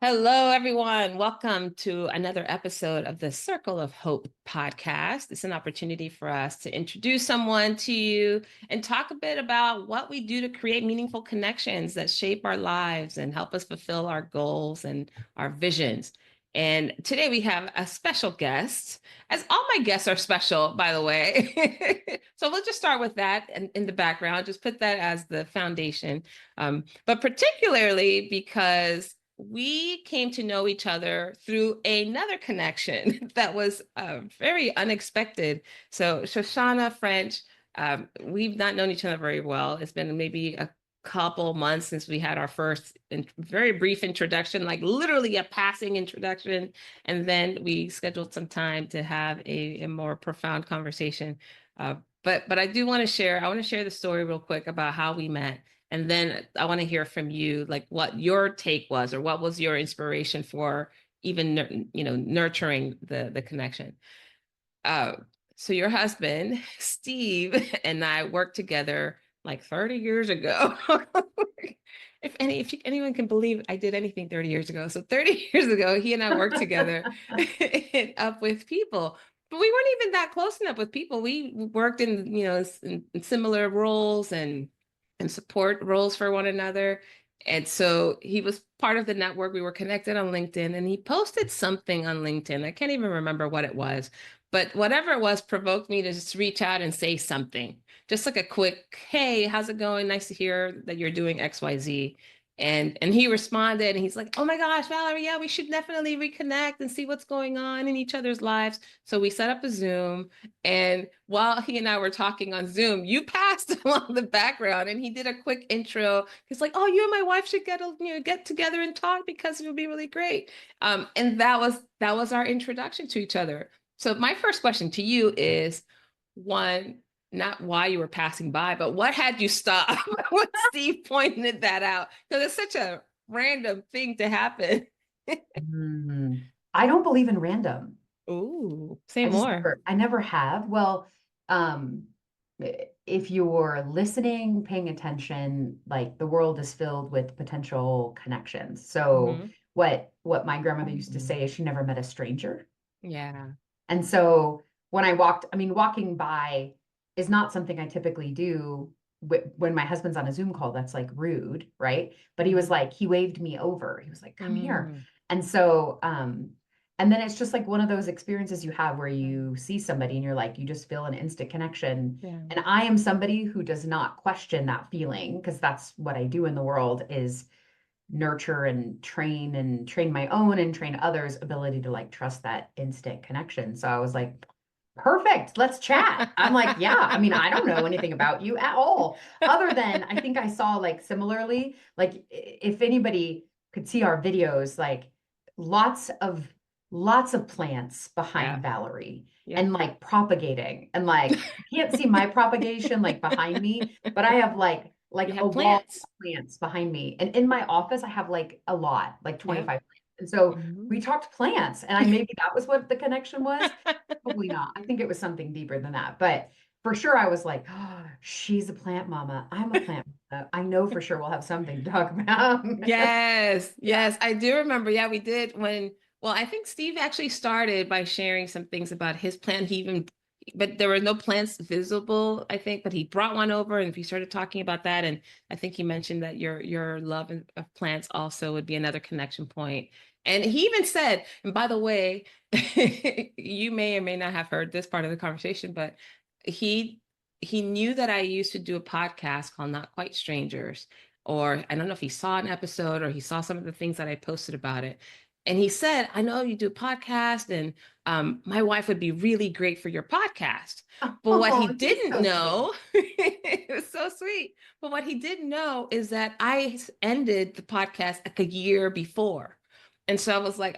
Hello, everyone. Welcome to another episode of the Circle of Hope podcast. It's an opportunity for us to introduce someone to you and talk a bit about what we do to create meaningful connections that shape our lives and help us fulfill our goals and our visions. And today we have a special guest, as all my guests are special, by the way. So we'll just start with that in the background, just put that as the foundation. But particularly because we came to know each other through another connection that was very unexpected. So, Shoshanna French, we've not known each other very well. It's been maybe a couple months since we had our first very brief introduction, like literally a passing introduction. And then we scheduled some time to have a more profound conversation. But I do want to share, I want to share the story real quick about how we met. And then I want to hear from you, like what your take was, or what was your inspiration for even, nurturing the connection. Uh, so your husband, Steve, and I worked together like 30 years ago. If anyone can believe I did anything 30 years ago. So 30 years ago, he and I worked together up with people. But we weren't even that close enough with people. We worked in similar roles and support roles for one another. And so he was part of the network. We were connected on LinkedIn, and he posted something on LinkedIn. I can't even remember what it was, but whatever it was provoked me to just reach out and say something, just like a quick, hey, how's it going? Nice to hear that you're doing XYZ. And he responded, and he's like, oh my gosh, Valerie, yeah, we should definitely reconnect and see what's going on in each other's lives. So we set up a Zoom, and while he and I were talking on Zoom, you passed along the background, and he did a quick intro. He's like, oh, you and my wife should get together and talk because it would be really great. And that was our introduction to each other. So my first question to you is, one, not why you were passing by, but what had you stop when Steve pointed that out? Because it's such a random thing to happen. I don't believe in random. Ooh, say I just more. never have. Well, um, if you're listening, paying attention, like the world is filled with potential connections. So Hmm. what my grandmother used to say is she never met a stranger. Yeah. And so when walking by is not something I typically do when my husband's on a Zoom call. That's like rude, right? But he was Hmm. like, he waved me over. He was like, come here. Hmm. And so, and then it's just like one of those experiences you have where you see somebody and you're like, you just feel an instant connection. Yeah. And I am somebody who does not question that feeling because that's what I do in the world is nurture and train my own and train others' ability to like trust that instant connection. So I was like, perfect, let's chat. I'm like, yeah, I mean, I don't know anything about you at all, other than I think I saw like similarly, like if anybody could see our videos, like lots of lots of plants Yeah. behind Valerie Yeah. and like propagating and like you can't see my propagation like behind me, but I have like You a have wall plants. plants behind me. And in my office, I have like a lot, like Yep. 25 plants. And so Mhm. we talked plants, and I maybe that was what the connection was. Probably not. I think it was something deeper than that. But for sure, I was like, oh, she's a plant mama. I'm a plant mama. I know for sure we'll have something to talk about. Yes, Yeah. yes, I do remember. Yeah, we did well, I think Steve actually started by sharing some things about his plant. But there were no plants visible, I think, but he brought one over and we started talking about that. And I think he mentioned that your love of plants also would be another connection point. And he even said, and by the way, you may or may not have heard this part of the conversation, but he he knew that I used to do a podcast called Not Quite Strangers, or I don't know if he saw an episode or he saw some of the things that I posted about it. And he said, I know you do a podcast, and my wife would be really great for your podcast. But what he Oh, he's didn't so sweet. know, it was so sweet. But what he didn't know is that I ended the podcast like a year before. And so I was like,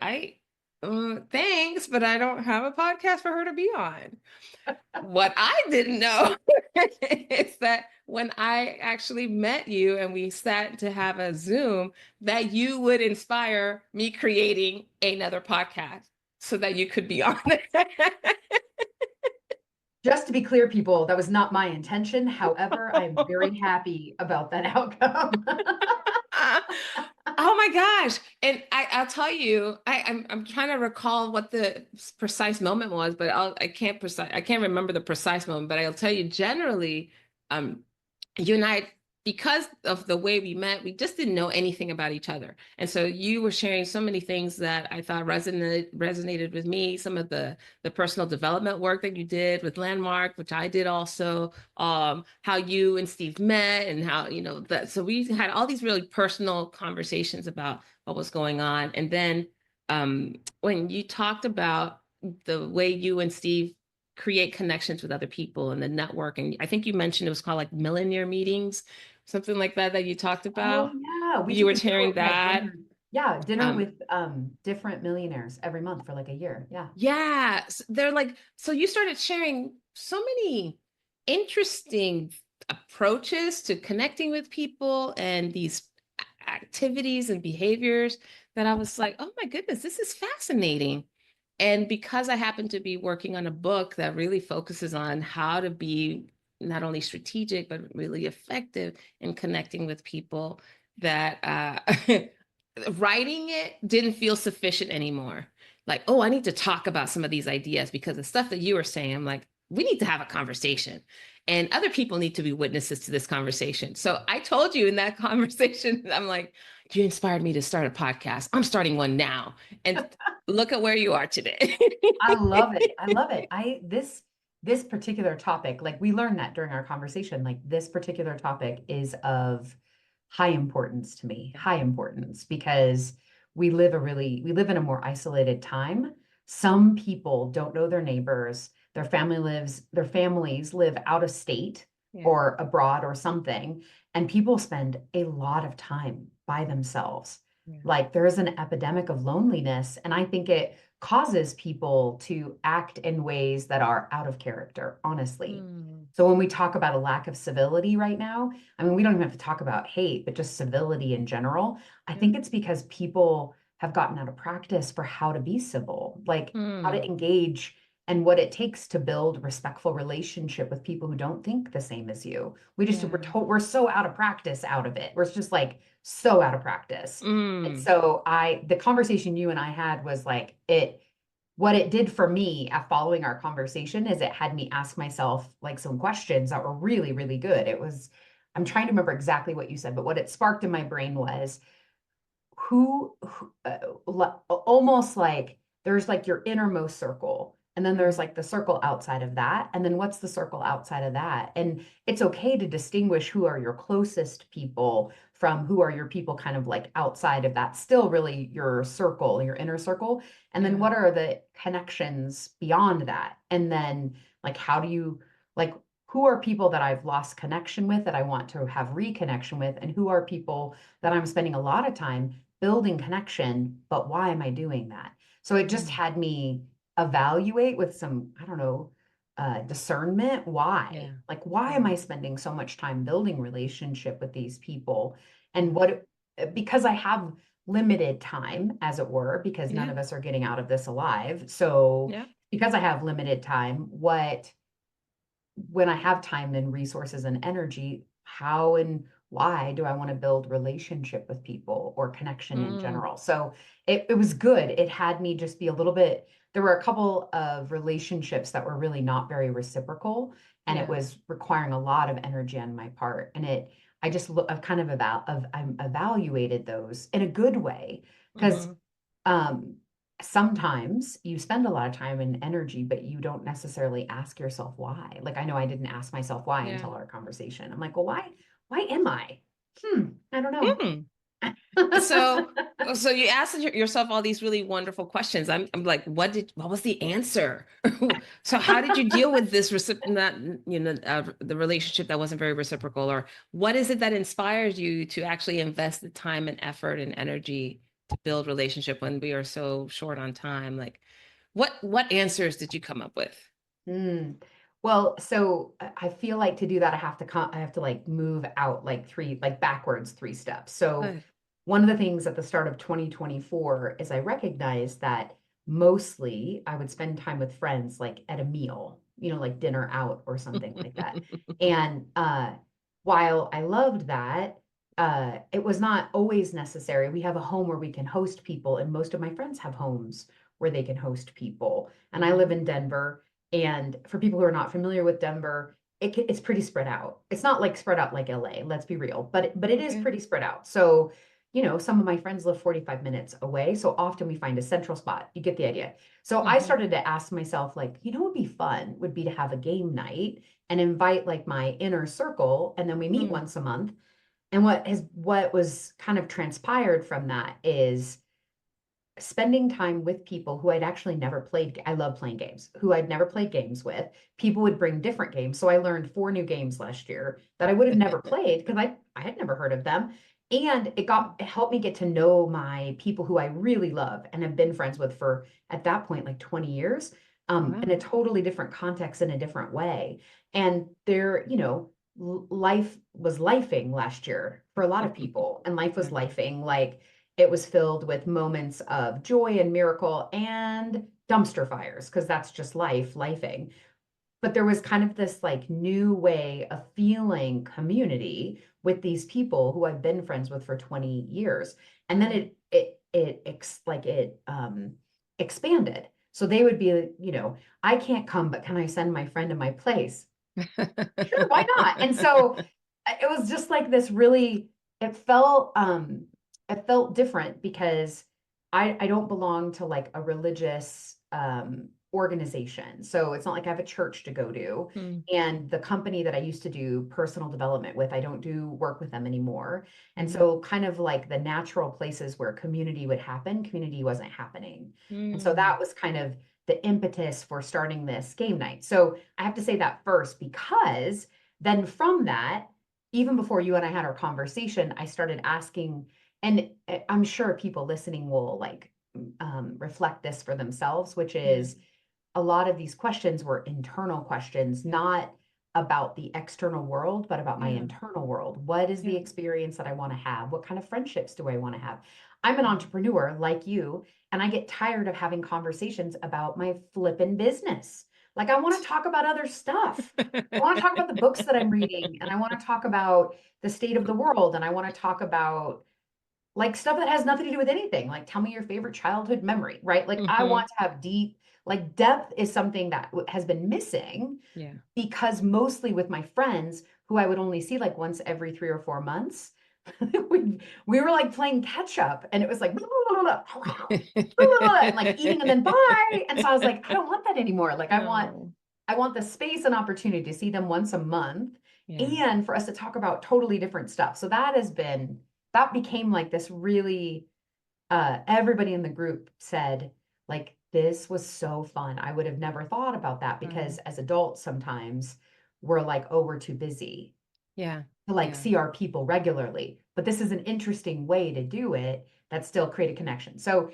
thanks, but I don't have a podcast for her to be on. What I didn't know is that when I actually met you and we sat to have a Zoom, that you would inspire me creating another podcast so that you could be on it. Just to be clear, people, that was not my intention. However, I'm very happy about that outcome. Oh my gosh. And I'll tell you, I'm trying to recall what the precise moment was, but I can't remember the precise moment, but I'll tell you generally, um, you and I, because of the way we met, we just didn't know anything about each other. And so you were sharing so many things that I thought resonated with me, some of the personal development work that you did with Landmark, which I did also, how you and Steve met and how, that, so we had all these really personal conversations about what was going on. And then when you talked about the way you and Steve create connections with other people and the network. And I think you mentioned it was called like millionaire meetings, something like that that you talked Oh about. yeah, we You took were a dinner. sharing We had that. dinner. Yeah, dinner Um, with different millionaires every month for like a year. Yeah. yeah, they're like, so you started sharing so many interesting approaches to connecting with people and these activities and behaviors that I was like, oh my goodness, this is fascinating. And because I happen to be working on a book that really focuses on how to be not only strategic, but really effective in connecting with people, that writing it didn't feel sufficient anymore. Like, oh, I need to talk about some of these ideas because the stuff that you were saying, I'm like, we need to have a conversation. And other people need to be witnesses to this conversation. So I told you in that conversation, I'm like, you inspired me to start a podcast. I'm starting one now. And look at where you are today. I love it. I love it. This particular topic, like we learned that during our conversation, like this particular topic is of high importance to me, high importance because we live in a more isolated time. Some people don't know their neighbors, their families live out of state Yeah. or abroad or something, and people spend a lot of time by themselves. Yeah. Like there is an epidemic of loneliness, and I think it causes people to act in ways that are out of character, honestly. Mm, So when we talk about a lack of civility right now, I mean, we don't even have to talk about hate, but just civility in general. I yeah. think it's because people have gotten out of practice for how to be civil, like how to Mm, engage and what it takes to build respectful relationship with people who don't think the same as you. yeah. We're so out of practice out of it. We're just like so out of practice. And Mm, so the conversation you and I had was like what it did for me at following our conversation is it had me ask myself like some questions that were really, really good. I'm trying to remember exactly what you said, but what it sparked in my brain was almost like there's like your innermost circle. And then there's mm, like the circle outside of that. And then what's the circle outside of that? And it's okay to distinguish who are your closest people from who are your people kind of like outside of that, still really your circle, your inner circle. And then yeah. what are the connections beyond that? And then like, like, who are people that I've lost connection with that I want to have reconnection with? And who are people that I'm spending a lot of time building connection, but why am I doing that? So it just Mm, had me evaluate with some, I don't know, discernment. yeah. Why am Yeah. I spending so much time building relationship with these people? And Yeah. because I have limited time, as it were, because none Yeah. of us are getting out of this alive. So Yeah. because I have limited time, when I have time and resources and energy, how and why do I want to build relationship with people or connection in Mm, general? So it was good. It had me just be a little bit, there were a couple of relationships that were really not very reciprocal, and it yeah. was requiring a lot of energy on my part. And I just look, I've kind of I'm evaluated those in a good way because Hmm. um, sometimes you spend a lot of time and energy, but you don't necessarily ask yourself why. Like I know I didn't ask myself why Yeah. until our conversation. I'm like, well, why am I? I don't know. Hmm. So, so you asked yourself all these really wonderful questions. I'm like, what was the answer? So how did you deal with this not, the relationship that wasn't very reciprocal, or what is it that inspires you to actually invest the time and effort and energy to build relationship when we are so short on time? Like, what answers did you come up with? Mm. Well, so I feel like to do that, I have to like move out like backwards 3 steps. So Good. one of the things at the start of 2024 is I recognized that mostly I would spend time with friends like at a meal, like dinner out or something like that. And while I loved that, it was not always necessary. We have a home where we can host people, and most of my friends have homes where they can host people. And I live in Denver. And for people who are not familiar with Denver, it's pretty spread out. It's not like spread out like LA, let's be real, but it is Okay. pretty spread out. So, some of my friends live 45 minutes away. So often we find a central spot. You get the idea. So I started to ask myself, like, what would be fun would be to have a game night and invite like my inner circle, and then we meet once a month. And what was kind of transpired from that is spending time with people who I'd actually never played. I love playing games, who I'd never played games with. People would bring different games. So I learned 4 new games last year that I would have never played because I had never heard of them. And it helped me get to know my people who I really love and have been friends with for, at that point, like 20 years, Wow. in a totally different context, in a different way. And life was lifing last year for a lot of people, and life was lifing. Like, it was filled with moments of joy and miracle and dumpster fires, because that's just lifing. But there was kind of this like new way of feeling community with these people who I've been friends with for 20 years. And then it expanded. So they would be, I can't come, but can I send my friend to my place? Sure, why not? And so it was just like this really, it felt different because I don't belong to like a religious organization. So it's not like I have a church to go to. And the company that I used to do personal development with, I don't do work with them anymore. And so kind of like the natural places where community would happen, community wasn't happening. And so that was kind of the impetus for starting this game night. So I have to say that first, because then from that, even before you and I had our conversation, I started asking, and I'm sure people listening will like reflect this for themselves, which is a lot of these questions were internal questions, not about the external world, but about my internal world. What is the experience that I want to have? What kind of friendships do I want to have? I'm an entrepreneur like you, and I get tired of having conversations about my flippin' business. Like, I want to talk about other stuff. I want to talk about the books that I'm reading, and I want to talk about the state of the world, and I want to talk about like stuff that has nothing to do with anything. Like, tell me your favorite childhood memory, right? Like, I want to have deep, like, depth is something that has been missing because mostly with my friends who I would only see like once every 3 or 4 months, we were like playing catch up, and it was like, and like eating and then bye. And so I was like, I don't want that anymore. Like, I want the space and opportunity to see them once a month and for us to talk about totally different stuff. So that became like this really, everybody in the group said, like, this was so fun. I would have never thought about that because as adults, sometimes we're like, oh, we're too busy to like see our people regularly. But this is an interesting way to do it that still create a connection. So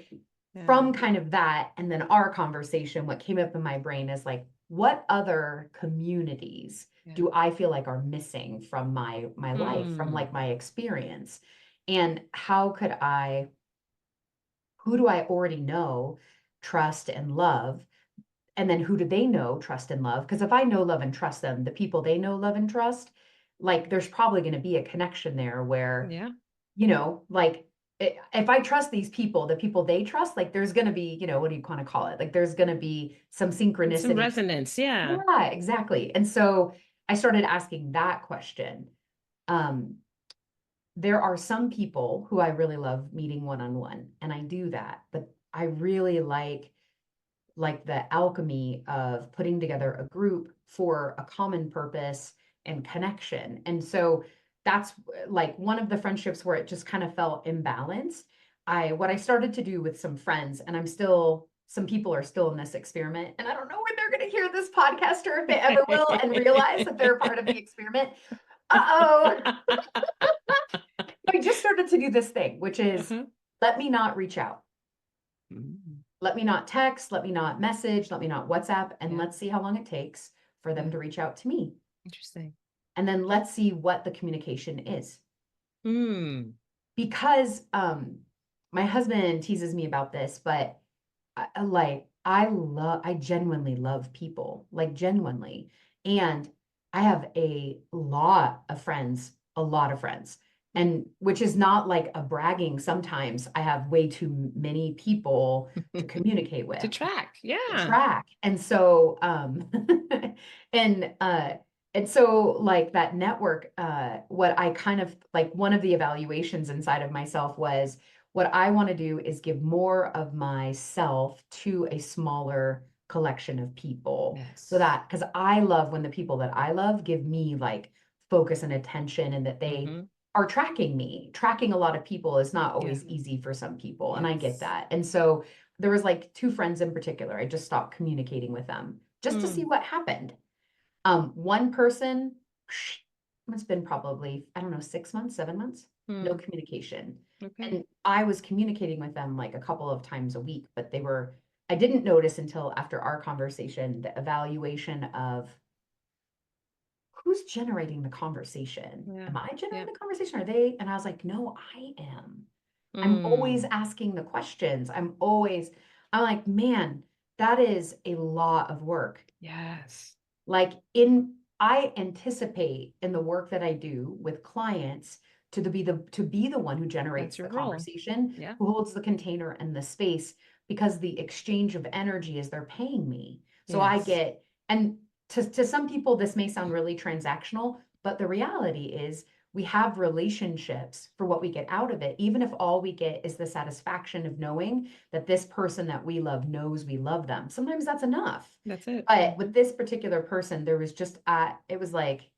from kind of that, and then our conversation, what came up in my brain is like, what other communities do I feel like are missing from my life, from like my experience? And who do I already know, trust, and love? And then who do they know, trust, and love? Because if I know, love, and trust them, the people they know, love, and trust, like, there's probably going to be a connection there where, like, if I trust these people, the people they trust, like, there's going to be, what do you kind of call it? Like, there's going to be some Some synchronicity. resonance. Yeah. Yeah, exactly. And so I started asking that question. Um, there are some people who I really love meeting one-on-one, and I do that, but I really like the alchemy of putting together a group for a common purpose and connection. And so that's like one of the friendships where it just kind of felt imbalanced. What I started to do with some friends, and some people are still in this experiment, and I don't know when they're going to hear this podcast or if they ever will and realize that they're part of the experiment. Uh-oh. I just started to do this thing, which is let me not reach out. Let me not text, let me not message, let me not WhatsApp, and let's see how long it takes for them to reach out to me. Interesting. And then let's see what the communication is. Because my husband teases me about this, but I genuinely love people, like genuinely. And I have a lot of friends, And which is not like a bragging. Sometimes I have way too many people to communicate To with, track. to Yeah. track. And so and uh and so like that network, what I kind of like, one of the evaluations inside of myself was, what I want to do is give more of myself to a smaller collection of people. So Yes. that, because I love when the people that I love give me like focus and attention, and that they Mm-hmm. are tracking me. Tracking a lot of people is not Yeah. always easy for some people, and I get Yes. that. And so there was like two friends in particular. I just stopped communicating with them just to see Mm. what happened. One person, it's been probably, I don't know, 6 months, 7 months, no Mm. communication. Okay. And I was communicating with them like a couple of times a week, but I didn't notice until after our conversation, the evaluation of who's generating the conversation. Yeah. Am I generating Yep. the conversation? Are they? And I was like, no, I am. I'm always Mm. asking the questions. I'm like, man, that is a lot of work. Yes. Like I anticipate in the work that I do with clients to be the one who That's generates your the role. conversation, Yeah. who holds the container and the space, because the exchange of energy is they're paying me. So I Yes. get, and to some people this may sound really transactional, but the reality is we have relationships for what we get out of it, even if all we get is the satisfaction of knowing that this person that we love knows we love them. Sometimes that's enough. That's it. But Mm-hmm. with this particular person, there was just, it was like,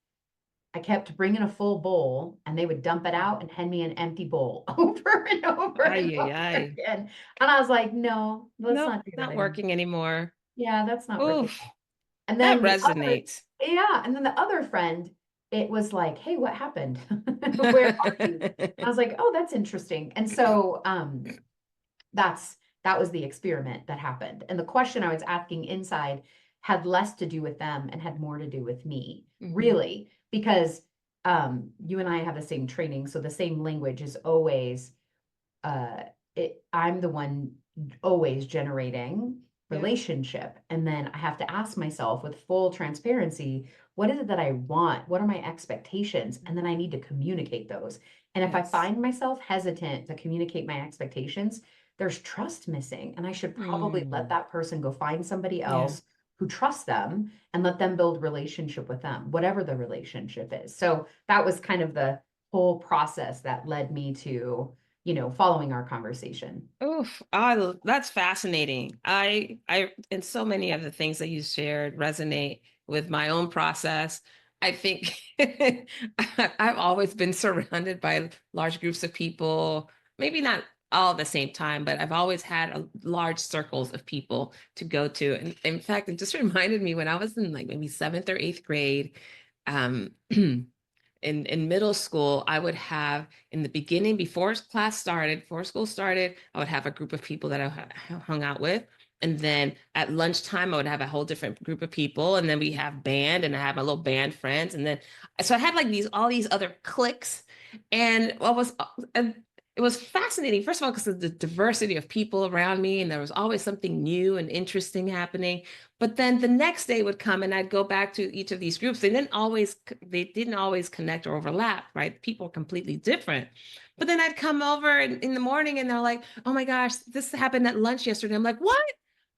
I kept bringing a full bowl and they would dump it out and hand me an empty bowl over and over and Ay, ay, over ay. again. And I was like, no, let's Nope, not do that not anymore. working anymore. Yeah, that's not working. Oof, And that then resonates. the other friend, it was like, hey, what happened? Where are you? I was like, oh, that's interesting. And so that's that was the experiment that happened. And the question I was asking inside had less to do with them and had more to do with me, Hmm. really, because you and I have the same training, so the same language is always uh I'm the one always generating Yep. relationship. And then I have to ask myself with full transparency, what is it that I want? What are my expectations? And then I need to communicate those. And if I Yes. find myself hesitant to communicate my expectations, there's trust missing. And I should probably let Mm. that person go find somebody Yeah. else who trusts them and let them build relationship with them, whatever the relationship is. So that was kind of the whole process that led me to, following our conversation. Oof, that's fascinating. And so many of the things that you shared resonate with my own process. I think I've always been surrounded by large groups of people, maybe not all at the same time, but I've always had large circles of people to go to. And in fact, it just reminded me when I was in like maybe seventh or eighth grade, um, in middle school, I would have in the beginning, before school started, I would have a group of people that I hung out with. And then at lunchtime, I would have a whole different group of people. And then we have band, and I have my little band friends. And then, so I had like all these other cliques. And and it was fascinating, first of all, because of the diversity of people around me. And there was always something new and interesting happening. But then the next day would come and I'd go back to each of these groups. They didn't always connect or overlap, right? People are completely different. But then I'd come over in the morning and they're like, oh my gosh, this happened at lunch yesterday. I'm like, what?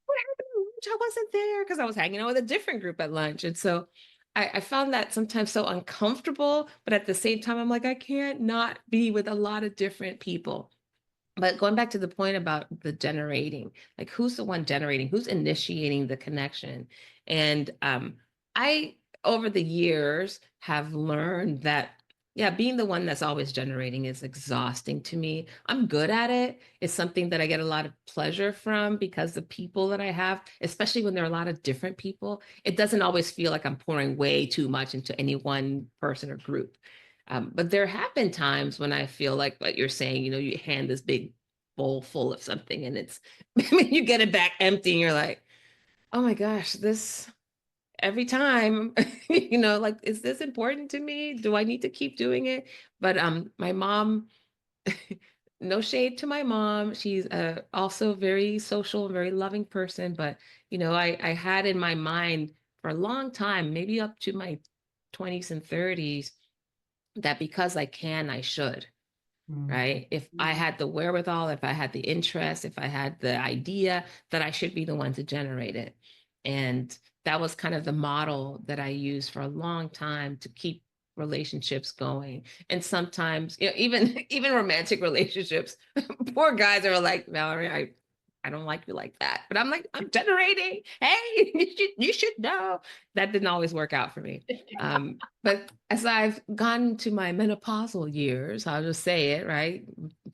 What happened at lunch? I wasn't there because I was hanging out with a different group at lunch. And so I found that sometimes so uncomfortable, but at the same time, I'm like, I can't not be with a lot of different people. But going back to the point about the generating, like who's the one generating, who's initiating the connection? And I, over the years, have learned that, yeah, being the one that's always generating is exhausting to me. I'm good at it. It's something that I get a lot of pleasure from because the people that I have, especially when there are a lot of different people, it doesn't always feel like I'm pouring way too much into any one person or group. But there have been times when I feel like what you're saying, you hand this big bowl full of something and I mean, you get it back empty and you're like, oh my gosh, this every time, like, is this important to me? Do I need to keep doing it? But my mom, no shade to my mom. She's also very social, very loving person. But, I had in my mind for a long time, maybe up to my 20s and 30s, that because I can, I should, Mhm. right? If I had the wherewithal, if I had the interest, if I had the idea, that I should be the one to generate it. And that was kind of the model that I used for a long time to keep relationships going. And sometimes, even romantic relationships, poor guys are like, Valerie, I don't like you like that. But I'm like, I'm generating. Hey, you should know. That didn't always work out for me. But as I've gone to my menopausal years, I'll just say it, right?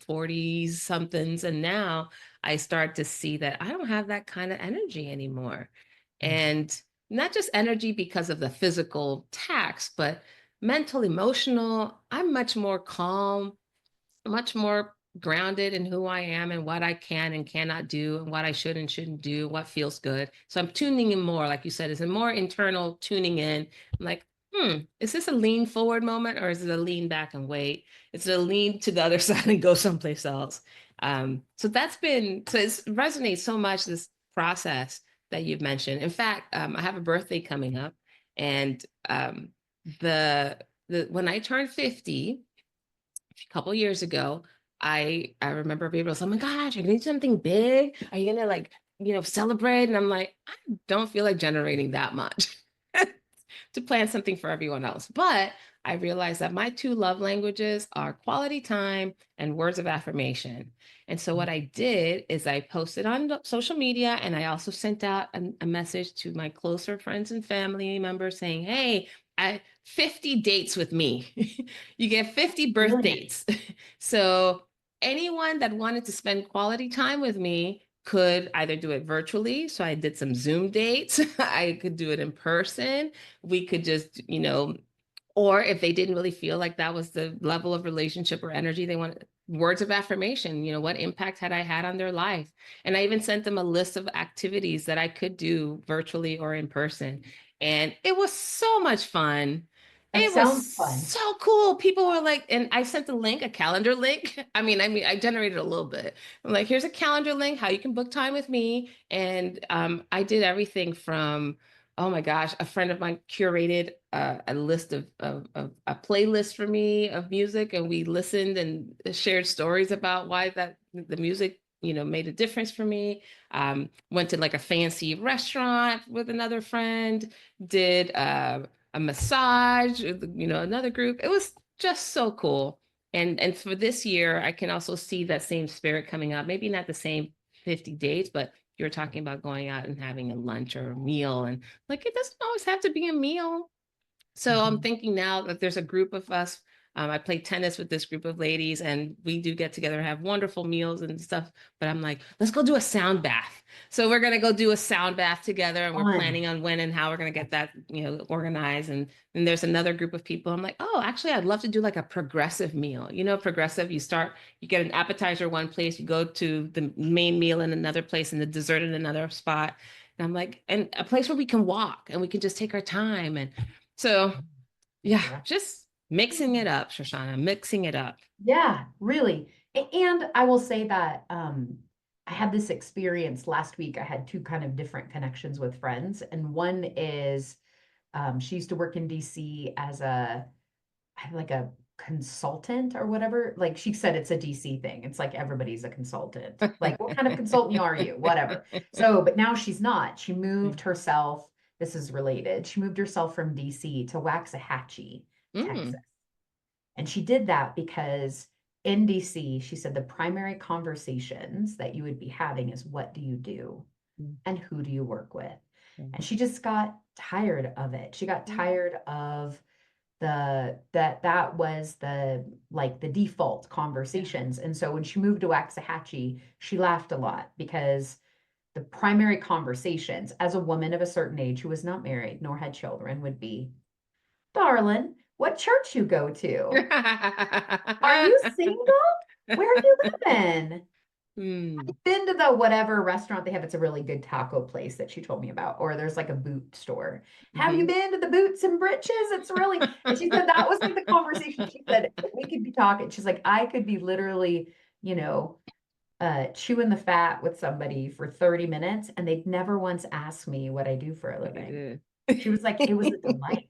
40s somethings. And now I start to see that I don't have that kind of energy anymore. Mhm. And not just energy because of the physical tax, but mental, emotional. I'm much more calm, much more grounded in who I am and what I can and cannot do and what I should and shouldn't do, what feels good. So I'm tuning in more, like you said, it's a more internal tuning in. I'm like, is this a lean forward moment or is it a lean back and wait? Is it a lean to the other side and go someplace else? So it resonates so much, this process that you've mentioned. In fact, I have a birthday coming up, and the when I turned 50, a couple years ago, I remember people was, oh my gosh, are you gonna do something big? Are you gonna like, celebrate? And I'm like, I don't feel like generating that much to plan something for everyone else. But I realized that my two love languages are quality time and words of affirmation. And so what I did is I posted on social media, and I also sent out a message to my closer friends and family members saying, hey, 50 dates with me. You get 50 birth Brilliant. dates. So anyone that wanted to spend quality time with me could either do it virtually. So I did some Zoom dates. I could do it in person. We could just, or if they didn't really feel like that was the level of relationship or energy they wanted, words of affirmation, what impact had I had on their life? And I even sent them a list of activities that I could do virtually or in person. And it was so much fun. That It was sounds fun. so cool. People were like, and I sent the link, a calendar link. I mean, I generated a little bit. I'm like, here's a calendar link, how you can book time with me. And I did everything from, oh my gosh, a friend of mine curated a list of a playlist for me of music, and we listened and shared stories about why that the music, made a difference for me. Went to like a fancy restaurant with another friend, did a massage, another group. It was just so cool. And for this year, I can also see that same spirit coming up. Maybe not the same 50 dates, but you're talking about going out and having a lunch or a meal, and like it doesn't always have to be a meal. So I'm Mhm. thinking now that there's a group of us. I play tennis with this group of ladies, and we do get together and have wonderful meals and stuff. But I'm like, let's go do a sound bath. So we're gonna go do a sound bath together, and we're Fun. planning on when and how we're gonna get that, organized. And then there's another group of people. I'm like, oh, actually, I'd love to do like a progressive meal. Progressive. You get an appetizer one place, you go to the main meal in another place, and the dessert in another spot. And I'm like, and a place where we can walk and we can just take our time. And so, yeah, Progress. just mixing it up, Shoshana, mixing it up. Yeah, really. And I will say that I had this experience last week. I had two kind of different connections with friends, and one is she used to work in DC as like a consultant or whatever. Like she said, it's a DC thing. It's like everybody's a consultant. Like, what kind of consultant are you? Whatever. So, but now she's not. She moved herself. This is related. She moved herself from DC to Waxahachie, Mm, Texas. And she did that because in DC, she said the primary conversations that you would be having is what do you do mm, and who do you work with? mm, And she just got tired of it. She got mm. tired of that was the like the default Yeah. conversations. And so when she moved to Waxahachie, she laughed a lot because the primary conversations as a woman of a certain age who was not married nor had children would be, darling, what church you go to? Are you single? Where are you living? Hmm. Been to the whatever restaurant they have. It's a really good taco place that she told me about. Or there's like a boot store. Have you Mhm. been to the Boots and Britches? It's really, and she said that was like the conversation. She said we could be talking. She's like, I could be literally, you know, chewing the fat with somebody for 30 minutes and they'd never once ask me what I do for a What you living. did. She was like, it was a delight.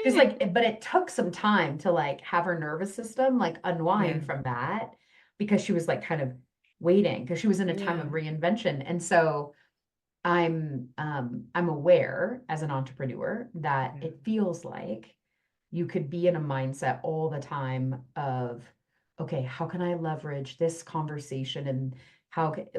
She's like, but it took some time to like have her nervous system like Yeah. unwind from that because she was like kind of waiting because she was in a time of Yeah. reinvention. And so I'm aware as an entrepreneur that Yeah. it feels like you could be in a mindset all the time of, okay, how can I leverage this conversation and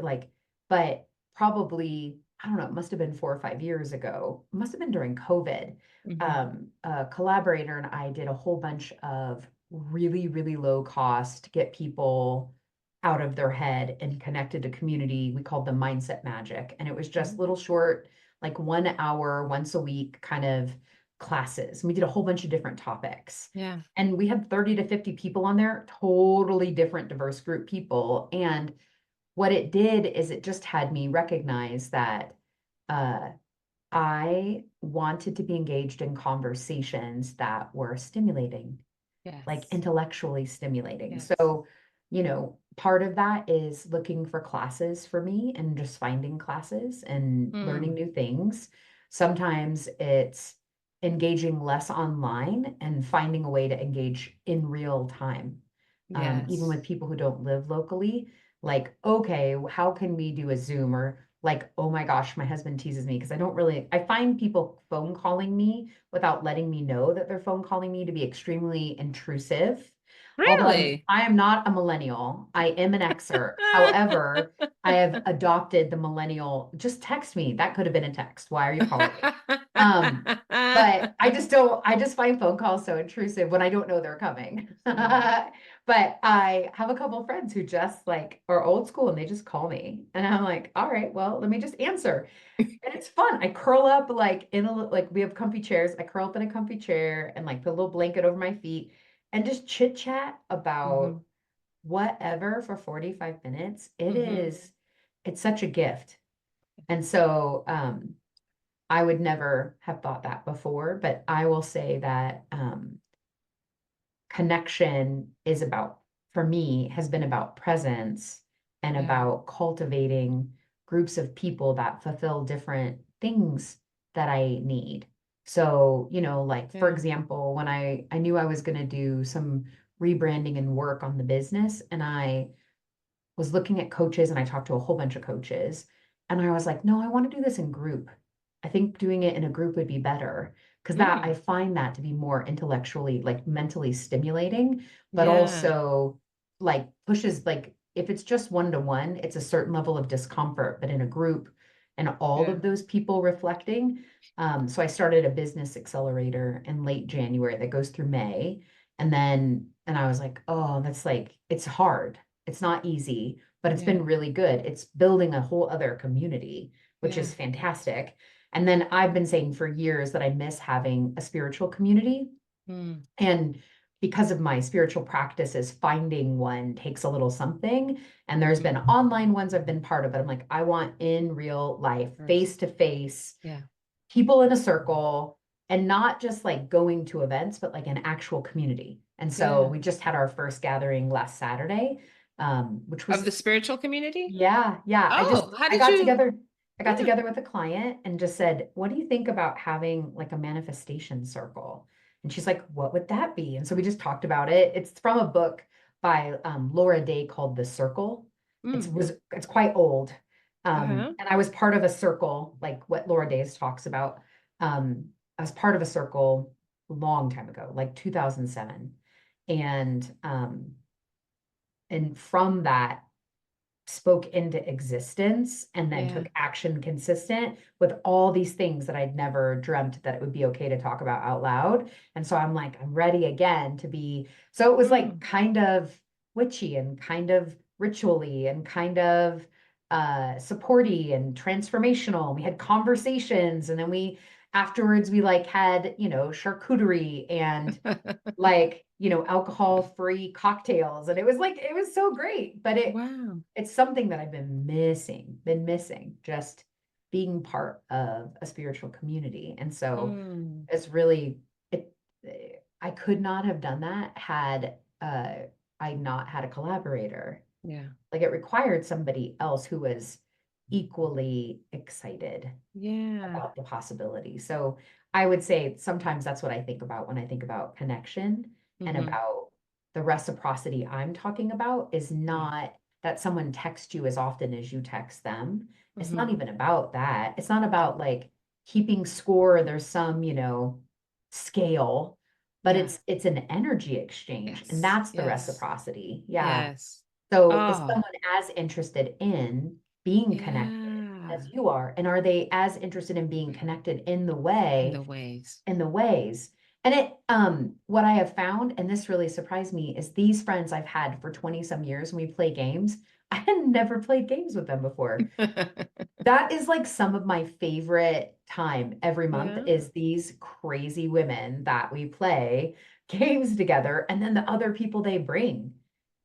like, but probably, I don't know, it must have been 4 or 5 years ago, it must have been during COVID. Hmm. A collaborator and I did a whole bunch of really, really low cost, get people out of their head and connected to community. We called them Mindset Magic. And it was just little short, like 1 hour, once a week kind of classes. And we did a whole bunch of different topics. Yeah. And we had 30 to 50 people on there, totally different, diverse group people. And what it did is it just had me recognize that uh, I wanted to be engaged in conversations that were stimulating, like Yes. intellectually stimulating. Yes. So, part of that is looking for classes for me and just finding classes and learning Mm. new things. Sometimes it's engaging less online and finding a way to engage in real time, even Yes. with people who don't live locally. Like, okay, how can we do a Zoom or like, oh my gosh, my husband teases me because I find people phone calling me without letting me know that they're phone calling me to be extremely intrusive. Although Really? I am not a millennial, I am an Xer. However, I have adopted the millennial, just text me. That could have been a text. Why are you calling me? Um, but I just find phone calls so intrusive when I don't know they're coming. Yeah. But I have a couple of friends who just like are old school and they just call me. And I'm like, all right, well, let me just answer. And it's fun. I curl up like like we have comfy chairs. I curl up in a comfy chair and like put a little blanket over my feet and just chit chat about Hmm. whatever for 45 minutes. Hmm. It's such a gift. And so I would never have thought that before, but I will say that connection is about, for me, has been about presence and Yeah. about cultivating groups of people that fulfill different things that I need. So, like for Yeah. example, when I knew I was going to do some rebranding and work on the business, and I was looking at coaches and I talked to a whole bunch of coaches, and I was like, no, I want to do this in group. I think doing it in a group would be better because that I Mm. find that to be more intellectually, like mentally stimulating, but Yeah. also like pushes, like if it's just one to one, it's a certain level of discomfort, but in a group and all Yeah. of those people reflecting. So I started a business accelerator in late January that goes through May. And I was like, oh, that's like, it's hard. It's not easy, but it's Yeah. been really good. It's building a whole other community, which Yeah. is fantastic. And then I've been saying for years that I miss having a spiritual community. Mm. And because of my spiritual practices, finding one takes a little something. And there's been Hmm. online ones I've been part of, but I'm like, I want in real life, face to face, Yeah. people in a circle, and not just like going to events, but like an actual community. And so Yeah. we just had our first gathering last Saturday, which Of was, the spiritual community? yeah, yeah. Oh, how I did got you? together, I got Yeah. together with a client and just said, what do you think about having like a manifestation circle? And she's like, what would that be? And so we just talked about it. It's from a book by Laura Day called The Circle. Mm. It's quite old. Uh-huh. And I was part of a circle, like what Laura Days talks about. I was part of a circle a long time ago, like 2007. And from that spoke into existence and then Yeah. took action consistent with all these things that I'd never dreamt that it would be okay to talk about out loud. And so I'm like, I'm ready again to be. So it was like Mm. kind of witchy and kind of ritually and kind of supporty and transformational. We had conversations, and then afterwards we like had, charcuterie and like, alcohol-free cocktails. And it was so great. But Wow. it's something that I've been missing, just being part of a spiritual community. And so Mm. it's really, it, I could not have done that had I not had a collaborator. Yeah. Like it required somebody else who was equally excited Yeah. about the possibility. So I would say sometimes that's what I think about when I think about connection and Mm-hmm. about the reciprocity I'm talking about is Yeah. not that someone texts you as often as you text them. It's Mm-hmm. not even about that. It's not Yeah. about like keeping score. There's some, scale, but Yeah. it's an energy exchange, and Yes. that's the Yes. reciprocity. Yeah. Yes. So is Oh, someone as interested in being connected yeah. as you are? And are they as interested in being connected In the ways. in the ways? And what I have found, and this really surprised me, is these friends I've had for 20 some years when we play games, I had never played games with them before. That is like some of my favorite time every month Yeah. is these crazy women that we play games together and then the other people they bring.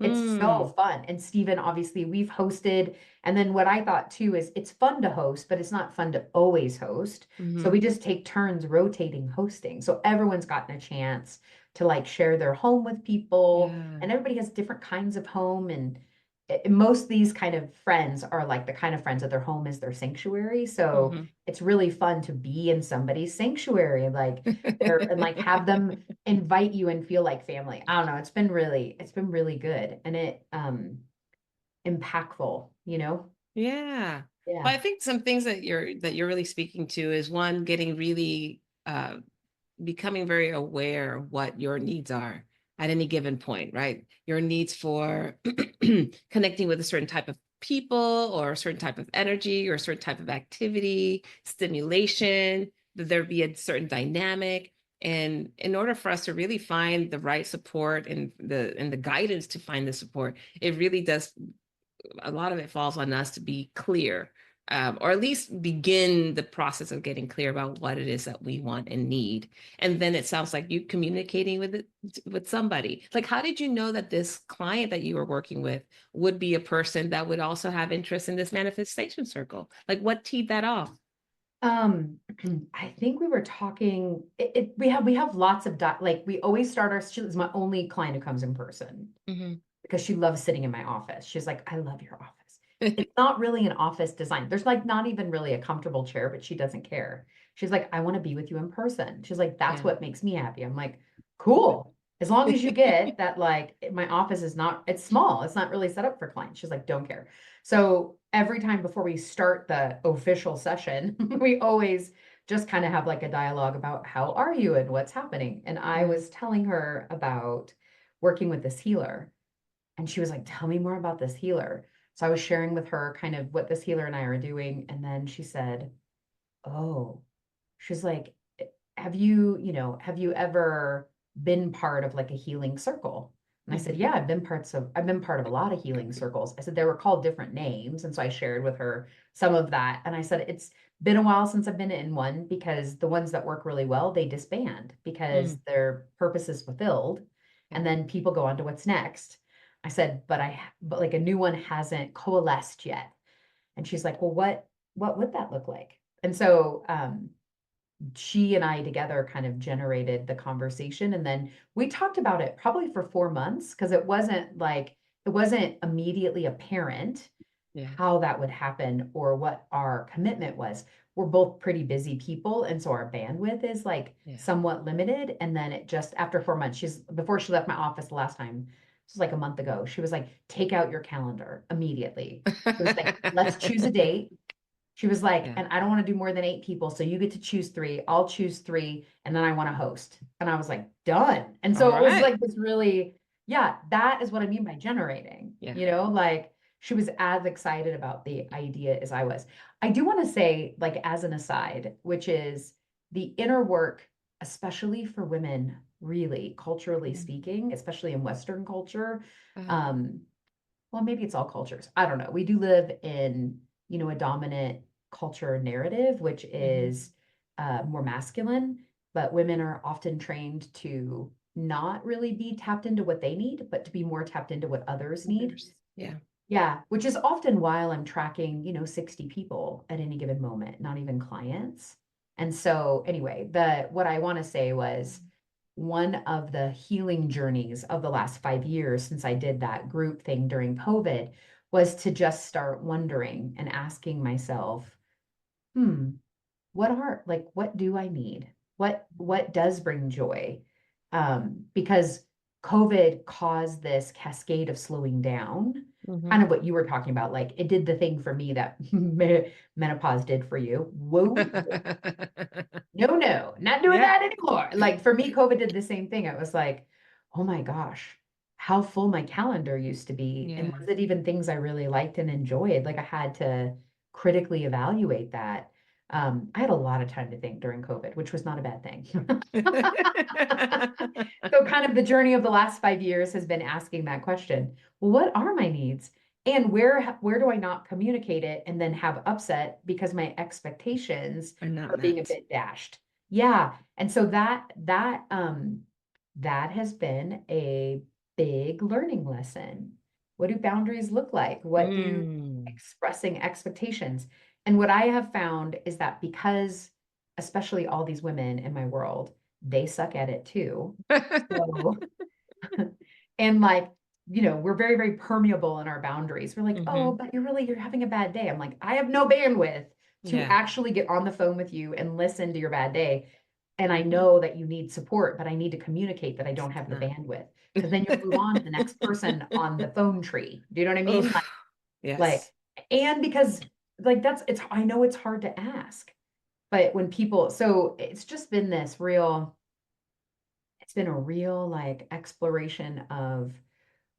It's so Mm. fun. And Stephen, obviously, we've hosted. And then what I thought too is it's fun to host, but it's not fun to always host. So Mm-hmm. we just take turns rotating hosting. So everyone's gotten a chance to like share their home with people, Yeah. and everybody has different kinds of home. And most of these kind of friends are like the kind of friends that their home is their sanctuary. So Mm-hmm. it's really fun to be in somebody's sanctuary, like there and like have them invite you and feel like family. I don't know. It's been really good and it impactful, you know? Yeah. Well, Yeah. I think some things that you're really speaking to is one, getting really becoming very aware of what your needs are at any given point, right? Your needs for connecting with a certain type of people or a certain type of energy or a certain type of activity, stimulation, that there be a certain dynamic. And in order for us to really find the right support and the guidance to find the support, it really does, a lot of it falls on us to be clear, or at least begin the process of getting clear about what it is that we want and need. And then it sounds like you communicating with it with somebody. Like, how did you know that this client that you were working with would be a person that would also have interest in this manifestation circle? Like, what teed that off? Um, I think we were talking we have lots of like we always start our she's my only client who comes in person Mm-hmm. because she loves sitting in my office. She's like, I love your office. It's not really an office design. There's like not even really a comfortable chair, but she doesn't care. She's like, I want to be with you in person. She's like, that's Yeah. what makes me happy. I'm like, cool. As long as you get that, like, my office is not, it's small. It's not really set up for clients. She's like, don't care. So every time before we start the official session, we always just kind of have like a dialogue about how are you and what's happening. And I Yeah. was telling her about working with this healer. And she was like, tell me more about this healer. So I was sharing with her kind of what this healer and I are doing. And then she said, oh, she's like, have you ever been part of like a healing circle? And I said, Mm-hmm. yeah, I've been part of a lot of healing circles. I said they were called different names. And so I shared with her some of that. And I said, it's been a while since I've been in one because the ones that work really well, they disband because Mm. their purpose is fulfilled. And Yeah. then people go on to what's next. I said, but like a new one hasn't coalesced yet. And she's like, well, what would that look like? And so she and I together kind of generated the conversation. And then we talked about it probably for 4 months because it wasn't immediately apparent Yeah. how that would happen or what our commitment was. We're both pretty busy people. And so our bandwidth is like Yeah. somewhat limited. And then it just after 4 months, before she left my office the last time, this was like a month ago, she was like, take out your calendar immediately. She was like, let's choose a date. She was like, Yeah. and I don't want to do more than 8 people. So you get to choose three. I'll choose three. And then I want to host. And I was like, done. And All so it was right. like this really, yeah, that is what I mean by generating, Yeah. like she was as excited about the idea as I was. I do want to say, like, as an aside, which is the inner work, especially for women, really culturally Mm. speaking, especially in Western culture. Uh, Um, well, maybe it's all cultures. I don't know. We do live in, a dominant culture narrative, which mhm. is more masculine, but women are often trained to not really be tapped into what they need, but to be more tapped into what others need. Others. Yeah. Yeah, which is often while I'm tracking, 60 people at any given moment, not even clients. And so anyway, the what I want to say was one of the healing journeys of the last 5 years since I did that group thing during COVID was to just start wondering and asking myself, hmm, what do I need? What does bring joy? Because COVID caused this cascade of slowing down, kind of what you were talking about. Like it did the thing for me that menopause did for you. Whoa, no, not doing Yeah. that anymore. Like for me, COVID did the same thing. It was like, oh my gosh, how full my calendar used to be. And Yeah. was it even things I really liked and enjoyed? Like I had to critically evaluate that. I had a lot of time to think during COVID, which was not a bad thing. So kind of the journey of the last 5 years has been asking that question. Well, what are my needs? And where do I not communicate it and then have upset because my expectations Are not are being a met. bit dashed? Yeah. And so that has been a big learning lesson. What do boundaries look like? What do Mm. expressing expectations? And what I have found is that because especially all these women in my world, they suck at it too. So, and like, we're very, very permeable in our boundaries. We're like, oh, but you're having a bad day. I'm like, I have no bandwidth to Yeah. actually get on the phone with you and listen to your bad day. And I know that you need support, but I need to communicate that I don't have the Not. bandwidth. Because then you'll move on to the next person on the phone tree. Do you know what I mean? Oof. Like, Yes. and because like I know it's hard to ask, but when people, so it's been a real like exploration of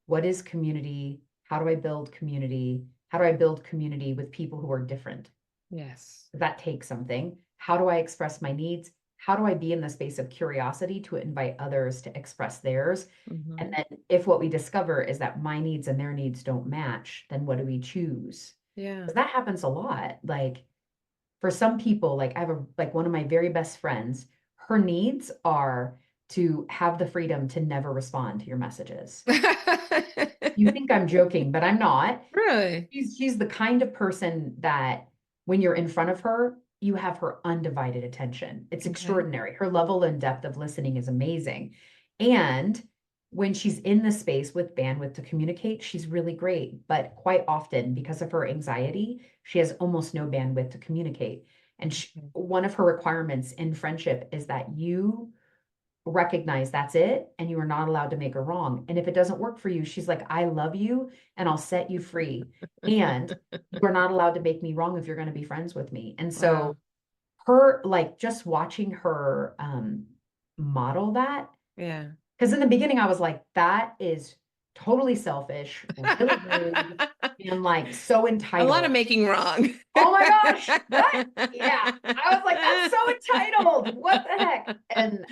what is community? How do I build community? How do I build community with people who are different? Yes. That takes something. How do I express my needs? How do I be in the space of curiosity to invite others to express theirs? And then if what we discover is that my needs and their needs don't match, then what do we choose? Yeah. Because that happens a lot. Like for some people, like I have like one of my very best friends, her needs are to have the freedom to never respond to your messages. You think I'm joking, but I'm not. Really? She's the kind of person that when you're in front of her, you have her undivided attention. It's Okay. extraordinary. Her level and depth of listening is amazing. And when she's in the space with bandwidth to communicate, she's really great. But quite often, because of her anxiety, she has almost no bandwidth to communicate. And Okay. one of her requirements in friendship is that you recognize that's it and you are not allowed to make her wrong. And if it doesn't work for you, she's like, I love you and I'll set you free. And you are not allowed to make me wrong if you're going to be friends with me. And so Wow. her like just watching her model that, Yeah. because in the beginning I was like, that is totally selfish, really rude, and like so A lot of entitled. making wrong. Oh my gosh, what? Yeah. I was like, that's so entitled. What the heck? And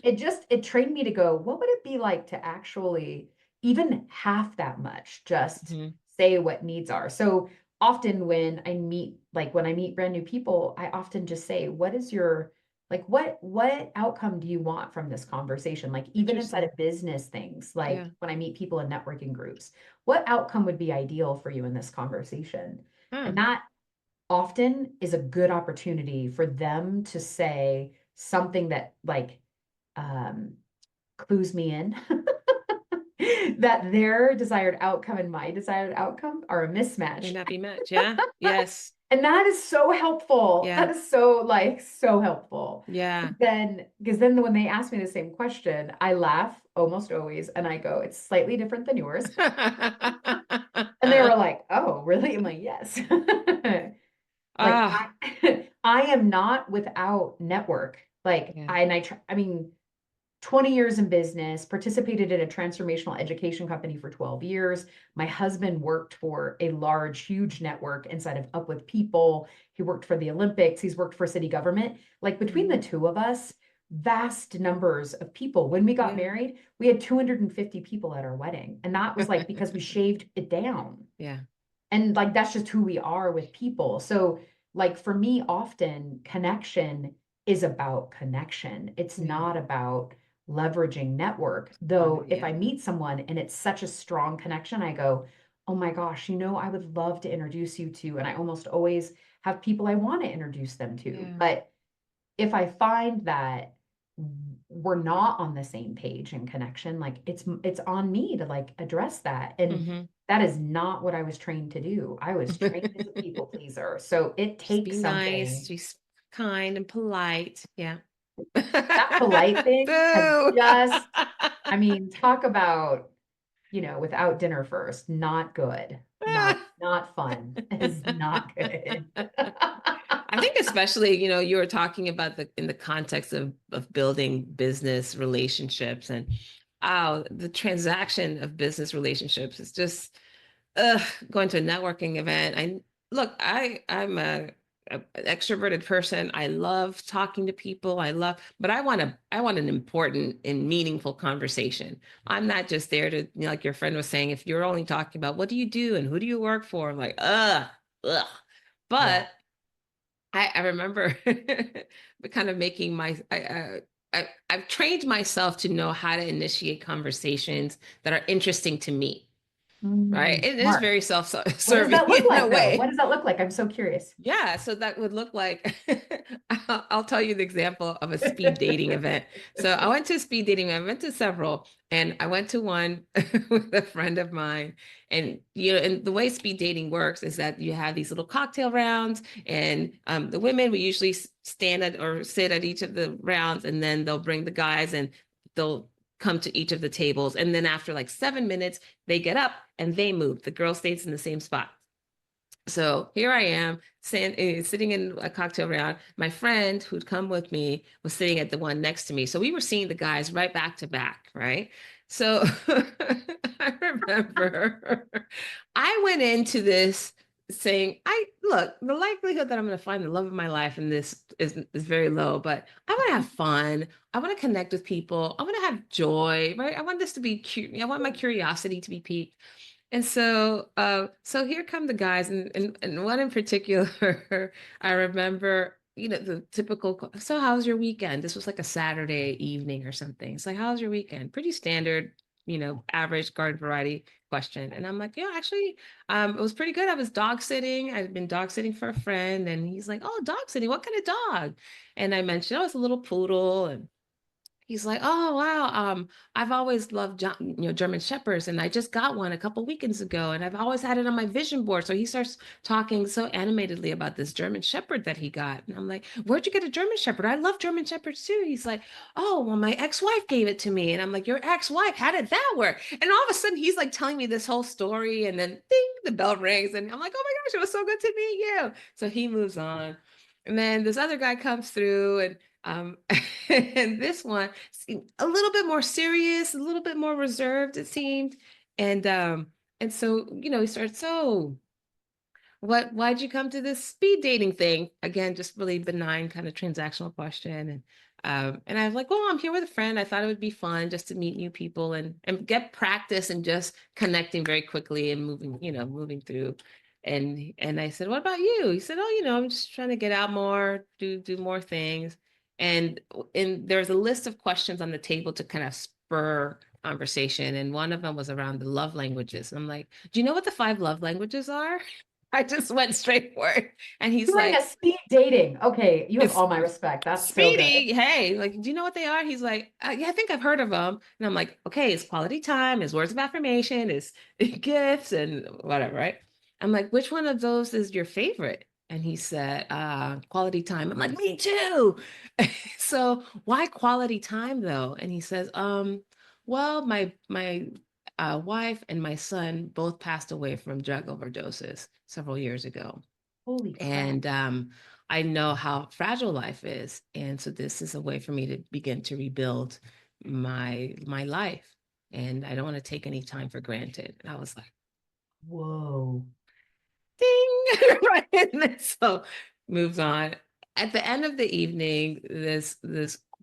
it trained me to go, what would it be like to actually even half that much just Mhm. say what needs are? So often when I meet brand new people, I often just say, what is your like what outcome do you want from this conversation? Like even inside Interesting. of business things, like Yeah. when I meet people in networking groups, what outcome would be ideal for you in this conversation? Huh. And that often is a good opportunity for them to say something that like um, clues me in that their desired outcome and my desired outcome are a May mismatch. not be much. Yeah. Yes. And that is so helpful. Yeah. That is so like so helpful. Yeah. Because then when they ask me the same question, I laugh almost always and I go, it's slightly different than yours. And they were like, oh, really? I'm like, yes. Like Ah, I am not without network. Like yeah. I mean, 20 years in business, participated in a transformational education company for 12 years. My husband worked for a large, huge network inside of Up With People. He worked for the Olympics. He's worked for city government. Like between the Mhm. two of us, vast numbers of people. When we got Yeah. married, we had 250 people at our wedding. And that was like because we shaved it down. Yeah. And like that's just who we are with people. So like for me, often connection is about connection. It's Yeah. not about leveraging network. Oh, Though if yeah. I meet someone and it's such a strong connection, I go, oh my gosh, I would love to introduce you to, and I almost always have people I want to introduce them to. Yeah. But if I find that we're not on the same page and connection, like it's on me to like address that. And Mhm. that is not what I was trained to do. I was trained as a people pleaser. So it Just be takes nice, something. just kind and polite. Yeah. That polite thing has Boo. just, I mean, talk about, without dinner first, not good. Not fun. Is not good. I think especially, you were talking about in the context of building business relationships, and the transaction of business relationships is just going to a networking event. I'm an extroverted person. I love talking to people. But I want an important and meaningful conversation. I'm not just there to, like your friend was saying, if you're only talking about what do you do and who do you work for, I'm like, ugh. Yeah. But I remember kind of making I've trained myself to know how to initiate conversations that are interesting to me, right? It is Smart. very What does self-serving that look in a like though? What way. does that look like? I'm so curious. Yeah, so that would look like I'll tell you the example of a speed dating event. So I went to a speed dating event, I went to several, and I went to one with a friend of mine. And and the way speed dating works is that you have these little cocktail rounds, and the women will usually stand at or sit at each of the rounds, and then they'll bring the guys and they'll come to each of the tables. And then after like 7 minutes, they get up and they move. The girl stays in the same spot. So here I am sitting in a cocktail round. My friend who'd come with me was sitting at the one next to me. So we were seeing the guys right back to back, right? So I remember I went into this saying, I look, the likelihood that I'm going to find the love of my life in this is very low, but I want to have fun. I want to connect with people. I want to have joy, right? I want this to be I want my curiosity to be piqued. And so here come the guys, and one in particular, I remember, the typical, so how's your weekend? This was like a Saturday evening or something. It's like, how's your weekend? Pretty standard, average garden variety question. And I'm like, yeah, actually, it was pretty good. I was dog sitting. I'd been dog sitting for a friend, and he's like, oh, dog sitting, what kind of dog? And I mentioned, oh, it's a little poodle, and he's like, "Oh wow, I've always loved German shepherds, and I just got one a couple weekends ago, and I've always had it on my vision board." So he starts talking so animatedly about this German shepherd that he got, and I'm like, "Where'd you get a German shepherd? I love German shepherds too." He's like, "Oh well, my ex-wife gave it to me," and I'm like, "Your ex-wife? How did that work?" And all of a sudden, he's like telling me this whole story, and then ding, the bell rings, and I'm like, "Oh my gosh, it was so good to meet you." So he moves on, and then this other guy comes through, and um, and this one seemed a little bit more serious, a little bit more reserved, it seemed. And and so, he started, so why'd you come to this speed dating thing? Again, just really benign kind of transactional question. And I was like, well, I'm here with a friend. I thought it would be fun just to meet new people and get practice and just connecting very quickly and moving, moving through. And I said, what about you? He said, oh, I'm just trying to get out more, do more things. And there's a list of questions on the table to kind of spur conversation. And one of them was around the love languages. And I'm like, do you know what the 5 love languages are? I just went straight for it. And he's Doing a like, speed dating. Okay, you have it's all my respect. That's so good. Speedy. Hey, like, do you know what they are? He's like, yeah, I think I've heard of them. And I'm like, okay, it's quality time, it's words of affirmation, it's gifts and whatever, right? I'm like, which one of those is your favorite? And he said, quality time. I'm like, me too. So why quality time though? And he says, well, my wife and my son both passed away from drug overdoses several years ago. Holy crap. And I know how fragile life is. And so this is a way for me to begin to rebuild my life. And I don't want to take any time for granted. And I was like, Whoa. ding, right. And then so moves on. At the end of the evening, this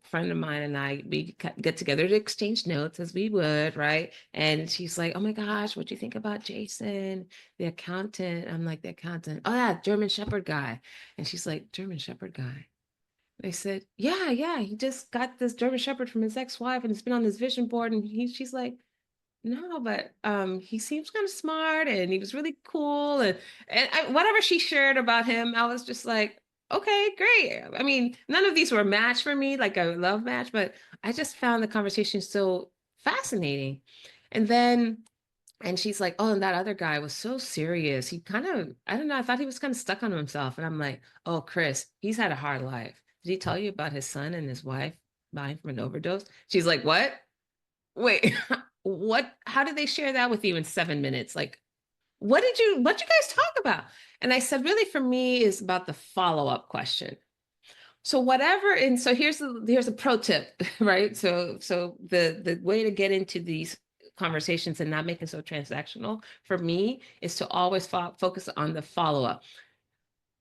friend of mine and I, we get together to exchange notes as we would, right? And she's like, "Oh my gosh, what do you think about Jason, the accountant?" I'm like, "The accountant? Oh yeah, German Shepherd guy." And she's like, "German Shepherd guy?" They said, "Yeah, yeah, he just got this German Shepherd from his ex-wife, and it's been on his vision board." And she's like, no, but he seems kind of smart and he was really cool, and whatever she shared about him, I was just like, okay, great. I mean, none of these were a match for me, like a love match, but I just found the conversation so fascinating. And then, and she's like, oh, and that other guy was so serious. He kind of, I don't know, I thought he was kind of stuck on himself. And I'm like, oh, Chris, he's had a hard life. Did he tell you about his son and his wife dying from an overdose? She's like, what? Wait, what? How did they share that with you in 7 minutes? Like, what did you guys talk about? And I said, really, for me, is about the follow-up question. So whatever, and so here's a pro tip, right? So the way to get into these conversations and not make it so transactional for me is to always focus on the follow-up.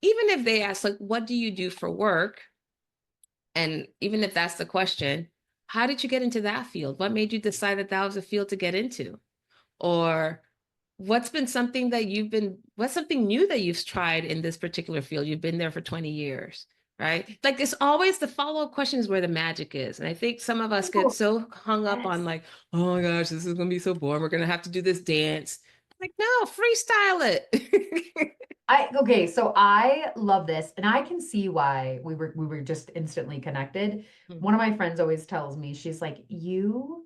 Even if they ask, like, what do you do for work? And even if that's the question, how did you get into that field? What made you decide that that was a field to get into? Or what's been something that what's something new that you've tried in this particular field? You've been there for 20 years, right? Like it's always the follow-up question is where the magic is. And I think some of us get Oh, so hung up on yes. like, oh my gosh, this is gonna be so boring. We're gonna have to do this dance. Like, no, freestyle it. Okay, so I love this, and I can see why we were just instantly connected. One of Mhm. my friends always tells me, she's like you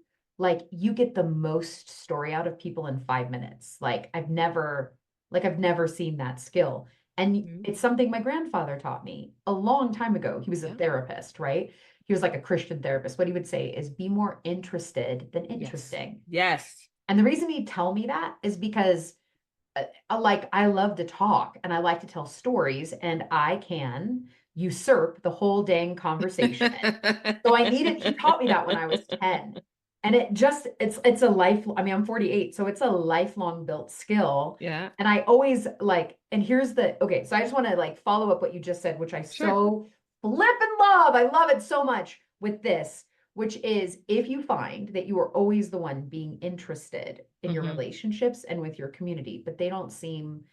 get the most story out of people in 5 minutes. I've never seen that skill. And Mhm. it's something my grandfather taught me a long time ago. He was a Yeah. therapist, right? He was like a Christian therapist. What he would say is be more interested than Yes. interesting. Yes. And the reason he'd tell me that is because like I love to talk and I like to tell stories and I can usurp the whole dang conversation. So I needed, he taught me that when I was 10. And it's a life, I mean, I'm 48, so it's a lifelong built skill. Yeah. And I always like, and here's the, okay, so I just want to like follow up what you just said, which I Sure. so flip and love. I love it so much with this, which is if you find that you are always the one being interested in your Hmm. relationships and with your community, but they don't seem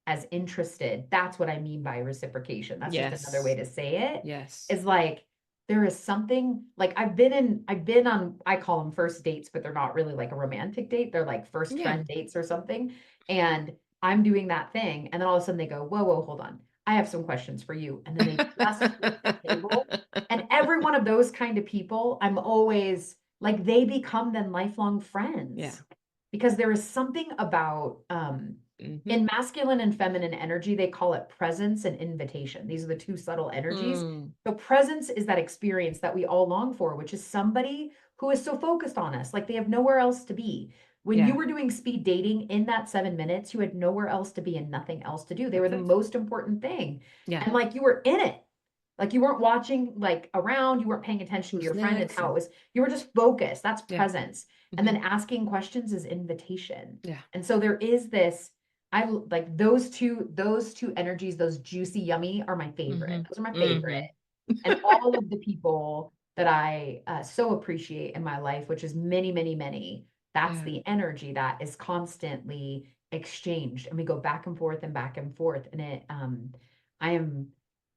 as interested. That's what I mean by reciprocation. That's just another way Yes. to say it. Yes. Is like there is something like I've been on, I call them first dates, but they're not really like a romantic date. They're like first Yeah. friend dates or something. And I'm doing that thing. And then all of a sudden they go, whoa, whoa, hold on. I have some questions for you. And then they just flip the table. And every one of those kind of people, I'm always like, they become then lifelong Yeah. friends because there is something about Hmm. in masculine and feminine energy, they call it presence and invitation. These are the two subtle energies. Mm. So presence is that experience that we all long for, which is somebody who is so focused on us, like they have nowhere else to be. When you Yeah. were doing speed dating in that 7 minutes, you had nowhere else to be and nothing else to do. They were That's the it. most important thing. Yeah. And like you were in it. Like you weren't watching like around, you weren't paying attention to Who's your friend and next? how it And was. You were just focused. That's yeah. presence. And Hmm. then asking questions is invitation. Yeah. And so there is this I like those two energies, those juicy, yummy are my favorite. Hmm. Those are my favorite. Hmm. And all of the people that I so appreciate in my life, which is many, many, many, that's Yeah. the energy that is constantly exchanged. And we go back and forth and back and forth. And I am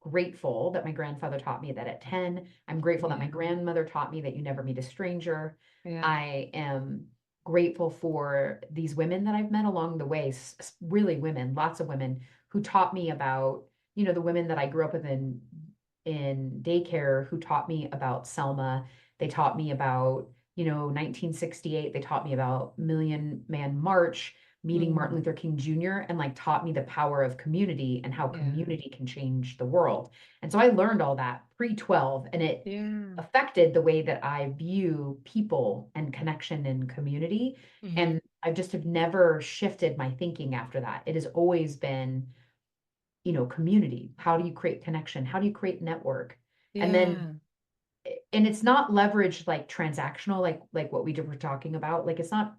grateful that my grandfather taught me that at 10. I'm grateful that my Yeah. grandmother taught me that you never meet a stranger. Yeah. I am grateful for these women that I've met along the way, really women, lots of women who taught me about, the women that I grew up with in daycare who taught me about Selma. They taught me about, 1968. They taught me about Million Man March, meeting Martin Mm. Luther King Jr., and like taught me the power of community and how Yeah. community can change the world. And so I learned all that pre-12, and it Yeah. affected the way that I view people and connection and community. Hmm. And I just have never shifted my thinking after that. It has always been, community. How do you create connection? How do you create network? And then, Yeah. and it's not leveraged like transactional, like what were talking about. Like it's not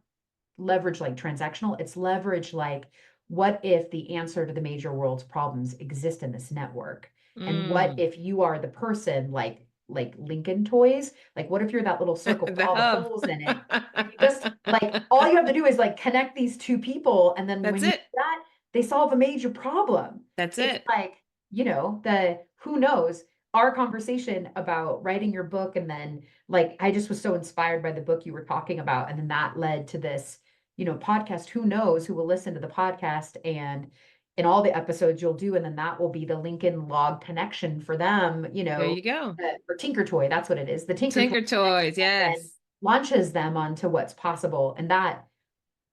leverage like transactional. It's leverage like, what if the answer to the major world's problems exist in this network? And what Mm. if you are the person like Lincoln toys? Like what if you're that little circle with The all the hub. holes in it? And you just like all you have to do is like connect these two people. And then That's when you it. do that, they solve a major problem. That's It's it. like, the who knows, our conversation about writing your book and then like I just was so inspired by the book you were talking about. And then that led to this podcast. Who knows who will listen to the podcast and in all the episodes you'll do, and then that will be the Lincoln Log connection for them, There you go. for Tinker Toy, that's what it is. The Tinker Toy Tinker Toys, then yes. launches them onto what's possible. And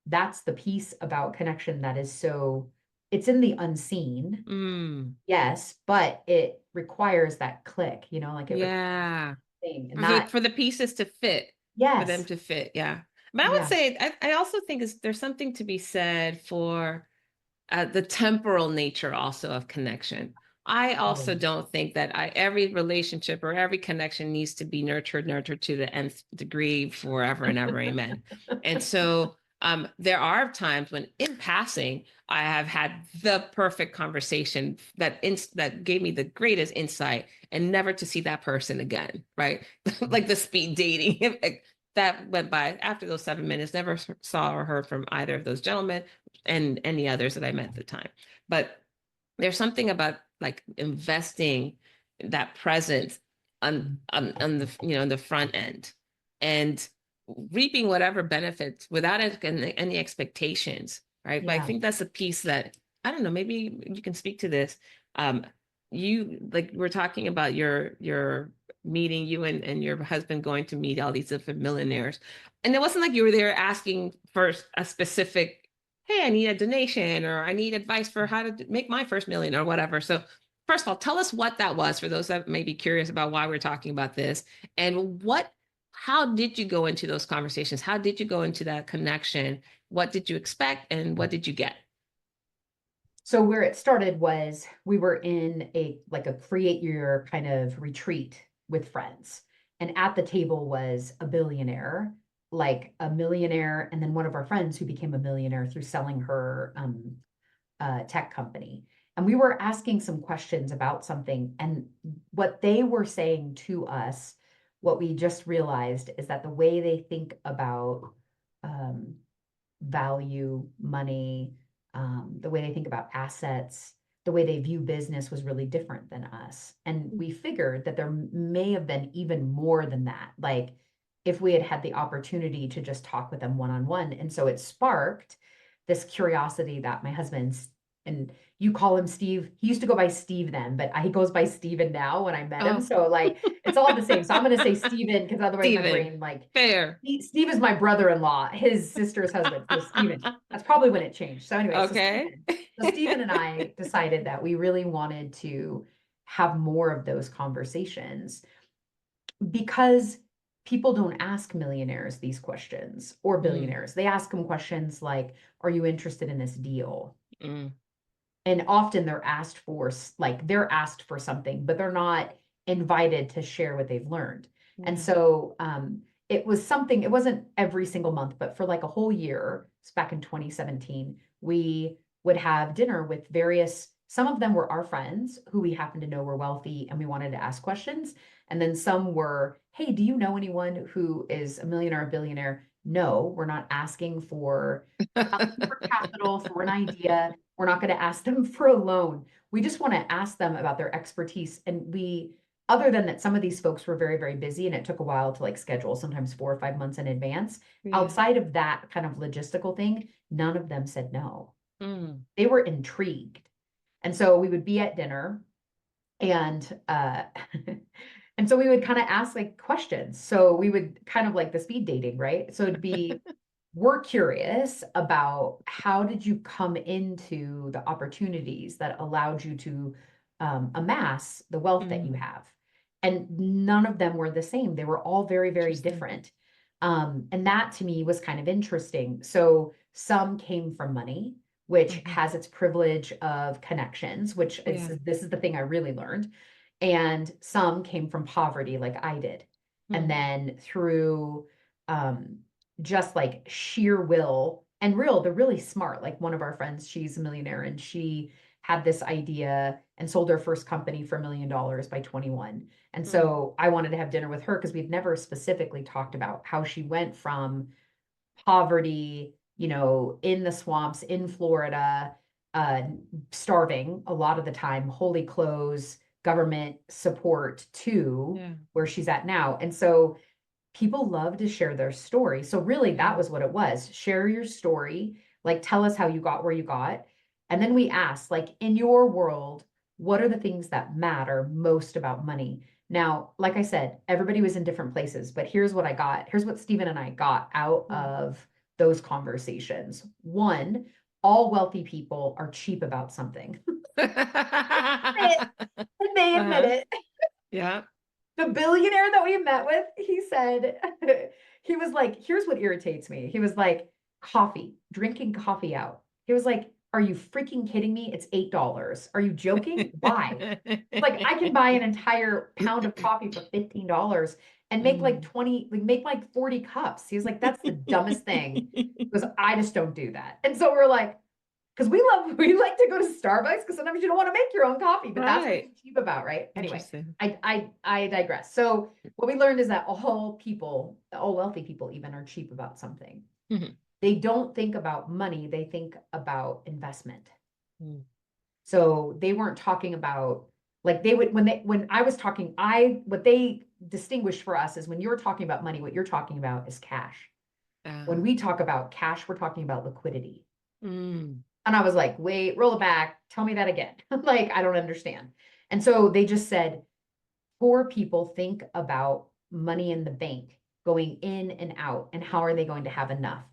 that's the piece about connection that is so, it's in the unseen, Mm, yes, but it requires that click, like it requires yeah. thing. And For the that, for the pieces to fit, for them yes, to fit, yeah. But I would yeah, say I also think there's something to be said for the temporal nature also of connection. I oh, also don't think that every relationship or every connection needs to be nurtured to the nth degree forever and ever, amen. And so there are times when, in passing, I have had the perfect conversation that gave me the greatest insight, and never to see that person again, right? Like the speed dating that went by after those 7 minutes. Never saw or heard from either of those gentlemen and any others that I met at the time. But there's something about like investing that presence on the on the front end, and reaping whatever benefits without any expectations, right? But I yeah. think that's a piece that, I don't know, maybe you can speak to this. um you, like, we're talking about your meeting, you and your husband going to meet all these different millionaires, and it wasn't like you were there asking for a specific, hey, I need a donation, or I need advice for how to make my first million, or whatever. So first of all, tell us what that was for those that may be curious about why we're talking about this, and how did you go into those conversations? How did you go into that connection? What did you expect, and what did you get? So where it started was we were in a create your kind of retreat with friends. And at the table was a billionaire, like a millionaire, and then one of our friends who became a millionaire through selling her tech company. And we were asking some questions about something. And what they were saying to us, what we just realized is that the way they think about um, value, money, the way they think about assets, the way they view business was really different than us. And we figured that there may have been even more than that. Like if we had had the opportunity to just talk with them one on one. And so it sparked this curiosity that my husband's, and you call him Steve. He used to go by Steve then, but he goes by Steven now when I met him. Oh, So like it's all the same. So I'm going to say Steven because otherwise my Steven. brain like Fair. Steve is my brother-in-law, his sister's husband. So Steven. That's probably when it changed. So anyway, so Okay. Steven. So Steven and I decided that we really wanted to have more of those conversations because people don't ask millionaires these questions or Mm, billionaires. They ask them questions like, are you interested in this deal? mm, And often they're asked for something, but they're not invited to share what they've learned. And yeah. so it was something, it wasn't every single month, but for like a whole year, it's back in 2017, we would have dinner with some of them were our friends who we happened to know were wealthy and we wanted to ask questions. And then some were, hey, do you know anyone who is a millionaire or billionaire? No, we're not asking for capital, for an idea. We're not going to ask them for a loan. We just want to ask them about their expertise. And other than that, some of these folks were very, very busy and it took a while to like schedule, sometimes 4 or 5 months in advance. Yeah. Outside of that kind of logistical thing, none of them said no. Mm, They were intrigued. And so we would be at dinner and and so we would kind of ask like questions. So we would kind of like the speed dating, right? So it'd be we're curious about how did you come into the opportunities that allowed you to amass the wealth that you mm, have. And none of them were the same. They were all very, very interesting. different. And that to me was kind of interesting. So some came from money, which Mhm. has its privilege of connections, which is Yeah. this is the thing I really learned. And some came from poverty, like I did. And Mm, then through um, just like sheer will and they're really smart. Like one of our friends, she's a millionaire and she had this idea and sold her first company for $1 million by 21. And mm, so I wanted to have dinner with her because we'd never specifically talked about how she went from poverty, in the swamps in Florida, uh, starving a lot of the time, holy clothes, government support to yeah. where she's at now. And so people love to share their story. So really Yeah. that was what it was. Share your story, like tell us how you got where you got. And then we asked, like, in your world, what are the things that matter most about money? Now, like I said, everybody was in different places, but here's what I got. Here's what Stephen and I got out of those conversations. One, all wealthy people are cheap about something. And they admit Uh-huh. it. Yeah. The billionaire that we met with, he said, he was like, here's what irritates me. He was like, coffee, drinking coffee out. He was like, are you freaking kidding me? It's $8. Are you joking? Why? Like, I can buy an entire pound of coffee for $15 and make like 20, like make like 40 cups. He was like, that's the dumbest thing. Because I just don't do that. And so we're like, because we like to go to Starbucks because sometimes you don't want to make your own coffee, but that's what's Right. cheap about, right? Anyway, Interesting. I digress. So what we learned is that all people, all wealthy people even, are cheap about something. Mhm. They don't think about money, they think about investment. Mm. So they weren't talking about, like, they would, when I was talking, what they distinguished for us is when you're talking about money, what you're talking about is cash. When Ah. we talk about cash, we're talking about liquidity. Mm. And I was like, wait, roll it back. Tell me that again. Like, I don't understand. And so they just said, poor people think about money in the bank going in and out, and how are they going to have enough?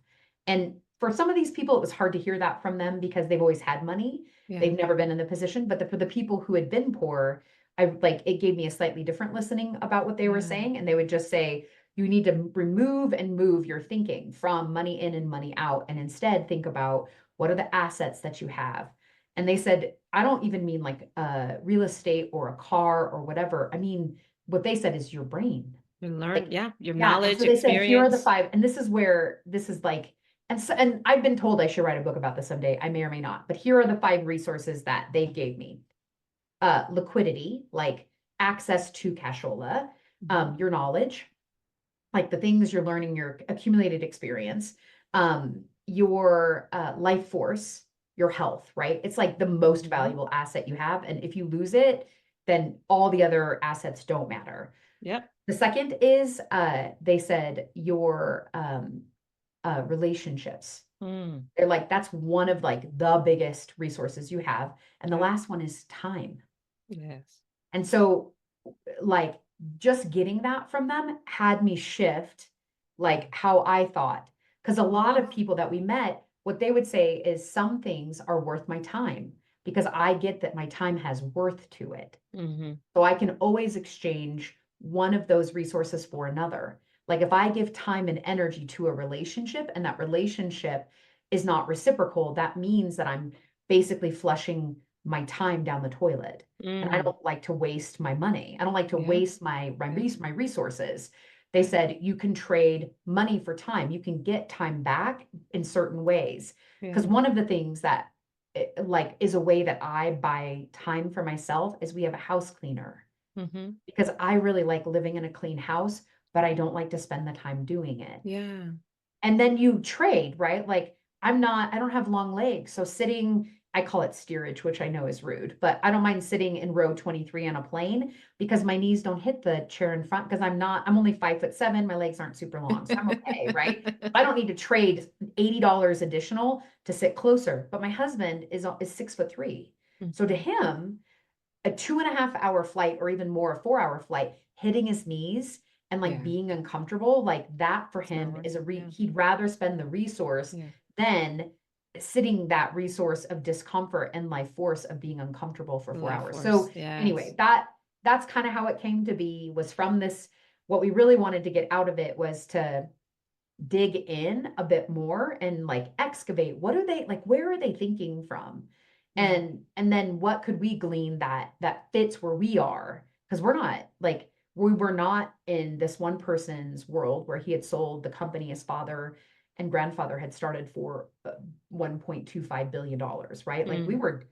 And for some of these people, it was hard to hear that from them because they've always had money. Yeah. They've never been in the position. But for the people who had been poor, I like, it gave me a slightly different listening about what they were Yeah. saying. And they would just say, you need to remove and move your thinking from money in and money out, and instead think about what are the assets that you have. And they said, I don't even mean like real estate or a car or whatever. I mean, what they said is your brain. You learn, Like, yeah, your yeah. And knowledge, so they said, here are the experience. 5, and this is where this is like, and so, and I've been told I should write a book about this someday. I may or may not, but here are the 5 resources that they gave me. Liquidity, like access to cashola, Mhm. your knowledge, like the things you're learning, your accumulated experience, your life force, your health, right? It's like the most Mhm. valuable asset you have. And if you lose it, then all the other assets don't matter. Yep. The second is, they said, your relationships. Mm. They're like, that's one of like the biggest resources you have. And the Yep. last one is time. Yes. And so, like, just getting that from them had me shift like how I thought. Because a lot Mhm. of people that we met, what they would say is some things are worth my time because I get that my time has worth to it. Mhm. So I can always exchange one of those resources for another. Like if I give time and energy to a relationship and that relationship is not reciprocal, that means that I'm basically flushing my time down the toilet. And I Mm. don't like to waste my money. I don't like to Yeah. waste Yeah. my resources. They said you can trade money for time. You can get time back in certain ways. Because Yeah. one of the things that like is a way that I buy time for myself is we have a house cleaner Mhm. because I really like living in a clean house, but I don't like to spend the time doing it. Yeah. And then you trade, right? Like I don't have long legs. So sitting, I call it steerage, which I know is rude, but I don't mind sitting in row 23 on a plane because my knees don't hit the chair in front because I'm only 5'7". My legs aren't super long. So I'm okay, right? I don't need to trade $80 additional to sit closer. But my husband is 6'3". So to Mhm. him, a 2.5 hour flight or even more, a 4 hour flight, hitting his knees and like Yeah. being uncomfortable, like that for It's not him worth is it. Yeah. he'd rather spend the resource Yeah. than sitting that resource of discomfort and life force of being uncomfortable for The 4 hours. force. So Yes. anyway, that's kind of how it came to be, was from this. What we really wanted to get out of it was to dig in a bit more and like excavate, what are they like, where are they thinking from, Mhm. and then what could we glean that fits where we are, because we're not like, we were not in this one person's world where he had sold the company his father and grandfather had started for $1.25 billion, right? Like Mm.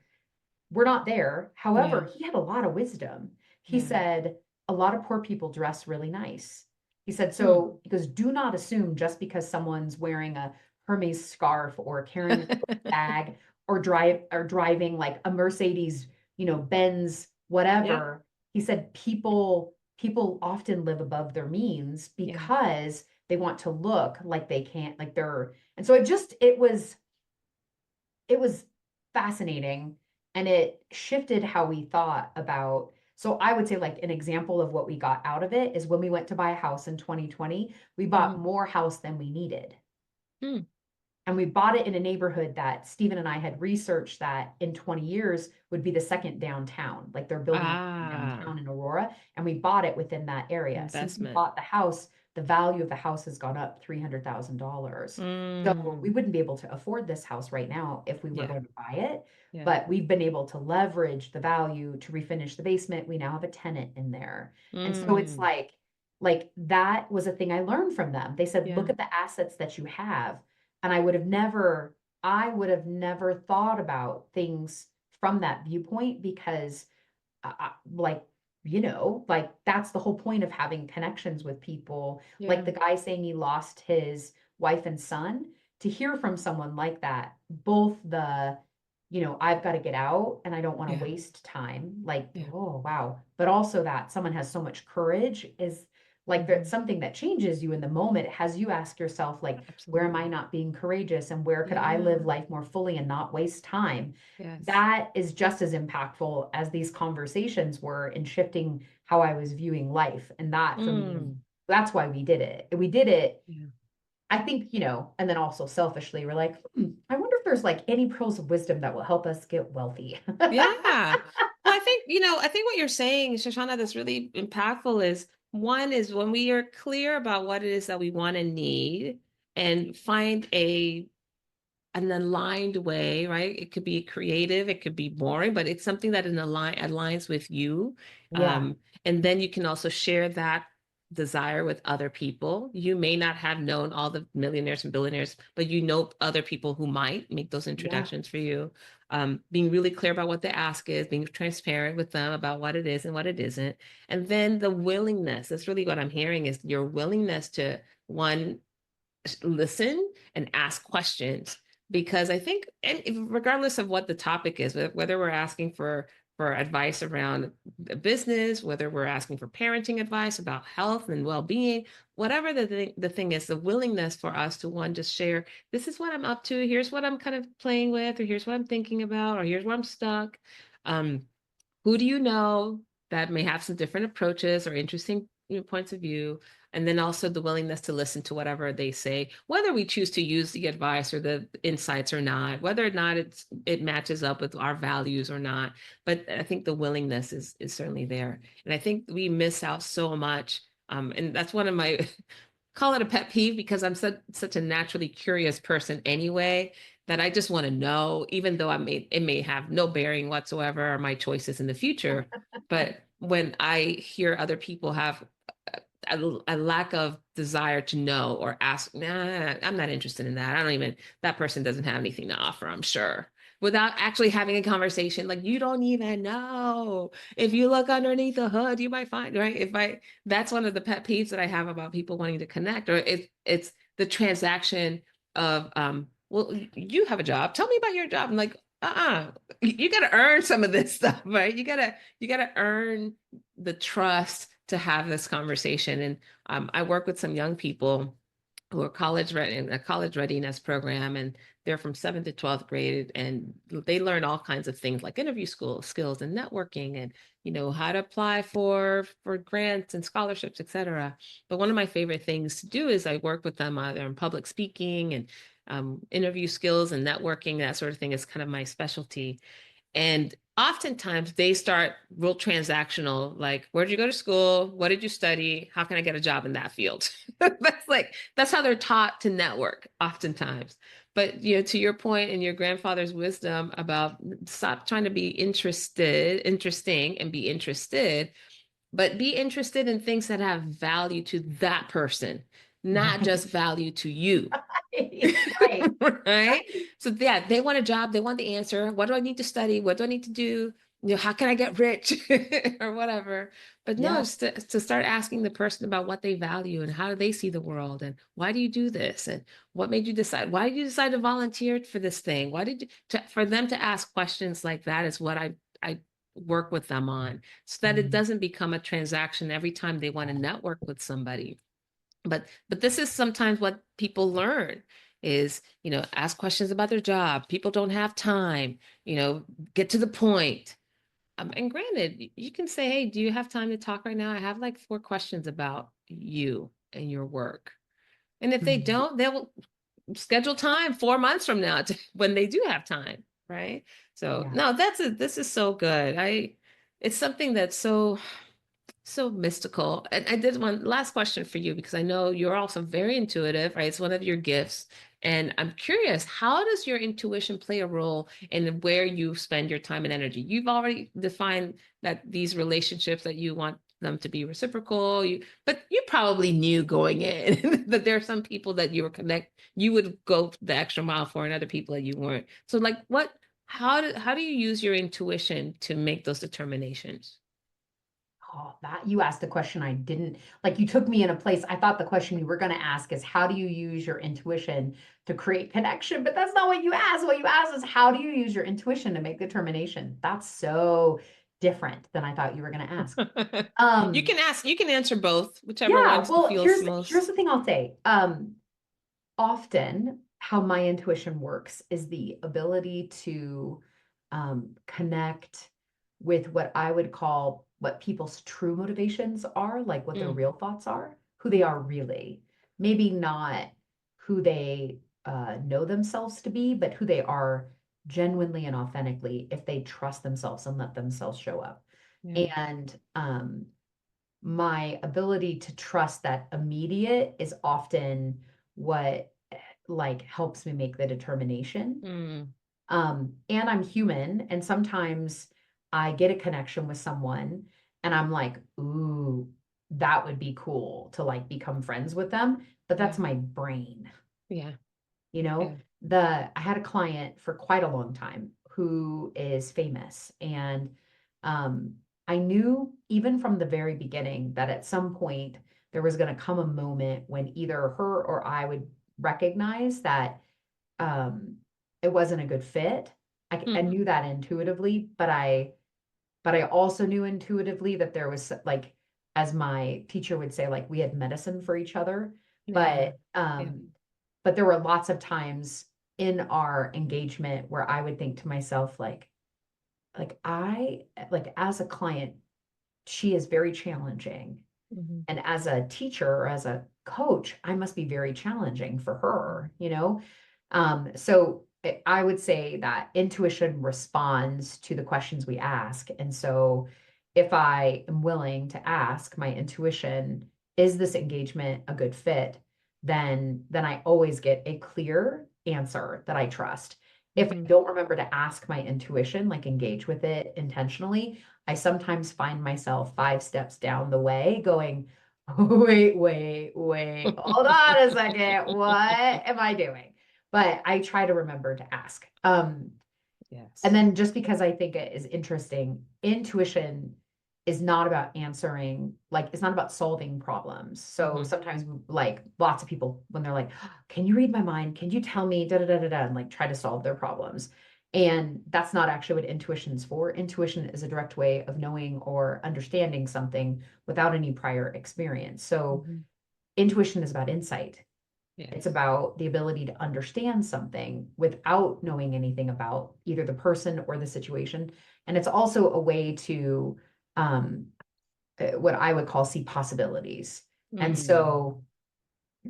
we're not there. Yeah. However, he had a lot of wisdom. He Yeah. said, a lot of poor people dress really nice. He said, Hmm. so because do not assume just because someone's wearing a Hermes scarf or carrying a bag or driving like a Mercedes, Benz, Yep. whatever. He said people often live above their means Yeah. because they want to look like they can't, like they're, and so it was fascinating. And it shifted how we thought about. So I would say like an example of what we got out of it is when we went to buy a house in 2020, we bought Mhm. more house than we needed. Mm. And we bought it in a neighborhood that Stephen and I had researched that in 20 years would be the second downtown. Like they're building a Ah, downtown in Aurora, and we bought it within that area. Since we investment. bought the house, the value of the house has gone up $300,000. So we Mm. wouldn't be able to afford this house right now if we were Yeah, going to buy it. yeah. But we've been able to leverage the value to refinish the basement. We now have a tenant in there. And so it's Mm. like that was a thing I learned from them. They said, Yeah, look at the assets that you have. And I would have never thought about things from that viewpoint because like, like that's the whole point of having connections with people. Like yeah, the guy saying he lost his wife and son, to hear from someone like that, both I've got to get out and I don't want to yeah, waste time. Like, yeah. oh, wow. But also that someone has so much courage is like that's Hmm. something that changes you in the moment. It has you ask yourself, like, where am I Absolutely. not being courageous and where could I Yeah, live life more fully and not waste time? yes. That is just as impactful as these conversations were in shifting how I was viewing life. And that for me, Mm. that's why we did it. We did it, Yeah. I think, and then also selfishly, we're like, I wonder if there's like any pearls of wisdom that will help us get wealthy. Yeah. Well, I think what you're saying, Shoshana, that's really impactful is one is when we are clear about what it is that we want and need and find an aligned way, right? It could be creative, it could be boring, but it's something that aligns with you. Yeah. And then you can also share that desire with other people. You may not have known all the millionaires and billionaires, but you know other people who might make those Yeah. introductions for you. Being really clear about what the ask is, being transparent with them about what it is and what it isn't. And then the willingness, that's really what I'm hearing is your willingness to one listen and ask questions because I think, and regardless of what the topic is, whether we're asking for advice around a business, whether we're asking for parenting advice about health and well-being, whatever the thing is, the willingness for us to one just share, this is what I'm up to, here's what I'm kind of playing with, or here's what I'm thinking about, or here's where I'm stuck. Um, who do you know that may have some different approaches or interesting points of view? And then also the willingness to listen to whatever they say, whether we choose to use the advice or the insights or not, whether or not it matches up with our values or not. But I think the willingness is certainly there. And I think we miss out so much. And that's one of my call it a pet peeve because I'm such a naturally curious person anyway that I just want to know, even though it may have no bearing whatsoever on my choices in the future. But when I hear other people have a lack of desire to know or ask, nah, I'm not interested in that. I don't even, that person doesn't have anything to offer, I'm sure. Without actually having a conversation, like you don't even know. If you look underneath the hood, you might find, right? That's one of the pet peeves that I have about people wanting to connect, or it's the transaction of, well, you have a job. Tell me about your job. I'm like, you got to earn some of this stuff, right? You got to earn the trust to have this conversation. And I work with some young people who are college ready in a college readiness program, and they're from 7th to 12th grade, and they learn all kinds of things like interview school skills and networking, and how to apply for grants and scholarships, etc. But one of my favorite things to do is I work with them either in public speaking and interview skills and networking, that sort of thing is kind of my specialty. And oftentimes they start real transactional, like, where did you go to school? What did you study? How can I get a job in that field? That's how they're taught to network oftentimes. But to your point and your grandfather's wisdom about stop trying to be interesting and be interested, but be interested in things that have value to that person, not Right. just value to you. Right. Right? Right. So yeah, they want a job, they want the answer. What do I need to study? What do I need to do? How can I get rich or whatever? But no, Yeah. it's to start asking the person about what they value and how do they see the world and why do you do this and what made you decide? Why did you decide to volunteer for this thing? Why did you for them to ask questions like that is what I work with them on so that it Mm. doesn't become a transaction every time they want to network with somebody. But this is sometimes what people learn. is, ask questions about their job. People don't have time, get to the point. And granted, you can say, hey, do you have time to talk right now? I have like 4 questions about you and your work. And if they Mhm. don't, they'll schedule time 4 months from now when they do have time. Right. So Yeah. no, this is so good. It's something that's so mystical. And I did one last question for you because I know you're also very intuitive, right? It's one of your gifts. And I'm curious, how does your intuition play a role in where you spend your time and energy? You've already defined that these relationships that you want them to be reciprocal, but you probably knew going in that there are some people that you would go the extra mile for, and other people that you weren't. So like how do you use your intuition to make those determinations? Oh, that you asked a question I didn't like. You took me in a place. I thought the question you were going to ask is how do you use your intuition to create connection? But that's not what you asked. What you asked is how do you use your intuition to make determination? That's so different than I thought you were going to ask. Um, You can answer both, whichever yeah, ones well, feels here's most. the thing I'll say. Often how my intuition works is the ability to connect with what I would call what people's true motivations are, like what their Mm, real thoughts are, who they are really. Maybe not who they know themselves to be, but who they are genuinely and authentically if they trust themselves and let themselves show up. yeah. And my ability to trust that immediate is often what like helps me make the determination. Mm, And I'm human, and sometimes I get a connection with someone and I'm like, ooh, that would be cool to like become friends with them. But yeah. that's my brain. Yeah. You know, Yeah. I had a client for quite a long time who is famous, and um, I knew even from the very beginning that at some point there was going to come a moment when either her or I would recognize that um, it wasn't a good fit. I Mm, knew that intuitively, but I also knew intuitively that there was like, as my teacher would say, like we had medicine for each other. yeah. But Yeah. but there were lots of times in our engagement where I would think to myself, like as a client, she is very challenging. Mhm. And as a teacher or as a coach, I must be very challenging for Mm, her, you know? So I would say that intuition responds to the questions we ask. And so if I am willing to ask my intuition, is this engagement a good fit? Then I always get a clear answer that I trust. If I mhm. don't remember to ask my intuition, like engage with it intentionally, I sometimes find myself 5 steps down the way going, wait, hold on a second. What am I doing? But I try to remember to ask. And Yes. then just because I think it is interesting, intuition is not about answering, like, it's not about solving problems. So Mhm. sometimes, like, lots of people, when they're like, can you read my mind? Can you tell me da da da da da? And like try to solve their problems. And that's not actually what intuition is for. Intuition is a direct way of knowing or understanding something without any prior experience. So Mhm. intuition is about insight. It's Yes. about the ability to understand something without knowing anything about either the person or the situation. And it's also a way to um, what I would call see possibilities. And Mm. so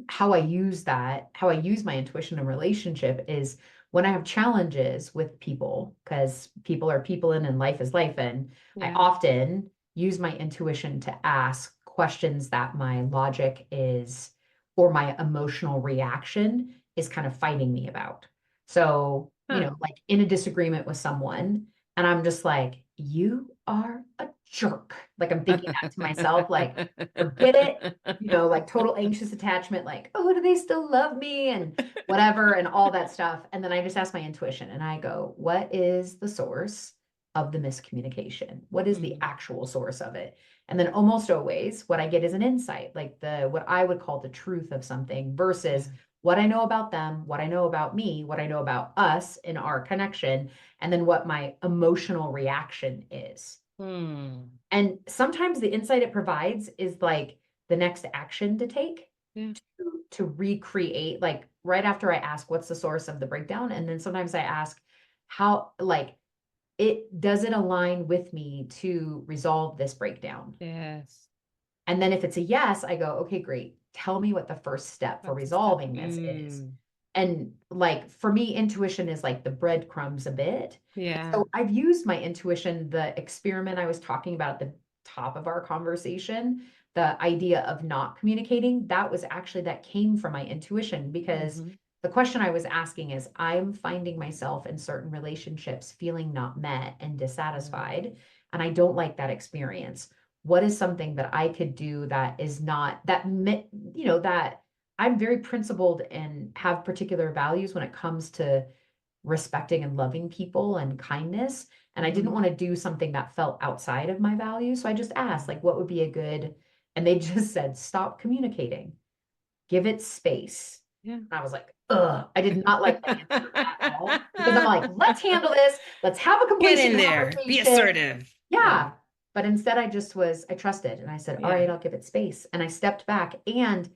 how I use my intuition in relationship is when I have challenges with people, because people are people in and life is life, and I Yeah. often use my intuition to ask questions that my logic is or my emotional reaction is kind of fighting me about. So, Huh. like in a disagreement with someone, and I'm just like, you are a jerk. Like I'm thinking that to myself, like, forget it, like total anxious attachment, like, oh, do they still love me? And whatever, and all that stuff. And then I just ask my intuition and I go, what is the source of the miscommunication? What is the Mm. actual source of it? And then almost always what I get is an insight, like what I would call the truth of something versus Yeah. what I know about them, what I know about me, what I know about us in our connection, and then what my emotional reaction is. Hmm. And sometimes the insight it provides is like the next action to take. Yeah. to recreate, like right after I ask what's the source of the breakdown, and then sometimes I ask how, like, does it align with me to resolve this breakdown? Yes. And then if it's a yes, I go, okay, great. Tell me what the first step for What's the step? resolving this is. And like for me, intuition is like the breadcrumbs a bit. Yeah. So I've used my intuition, the experiment I was talking about at the top of our conversation, the idea of not communicating, that came from my intuition, because Mm-hmm. the question I was asking is, I'm finding myself in certain relationships feeling not met and dissatisfied, and I don't like that experience. What is something that I could do that is not that, that I'm very principled and have particular values when it comes to respecting and loving people and kindness. And I didn't Mm-hmm. want to do something that felt outside of my values. So I just asked, like, what would be a good, and they just said, stop communicating, give it space. Yeah. And I was like, ugh, I did not like the answer at all, because I'm like, let's handle this. Let's have a Get completion in there. Be conversation. assertive. Yeah. Yeah. But instead, I trusted and I said, all Yeah. right, I'll give it space. And I stepped back, and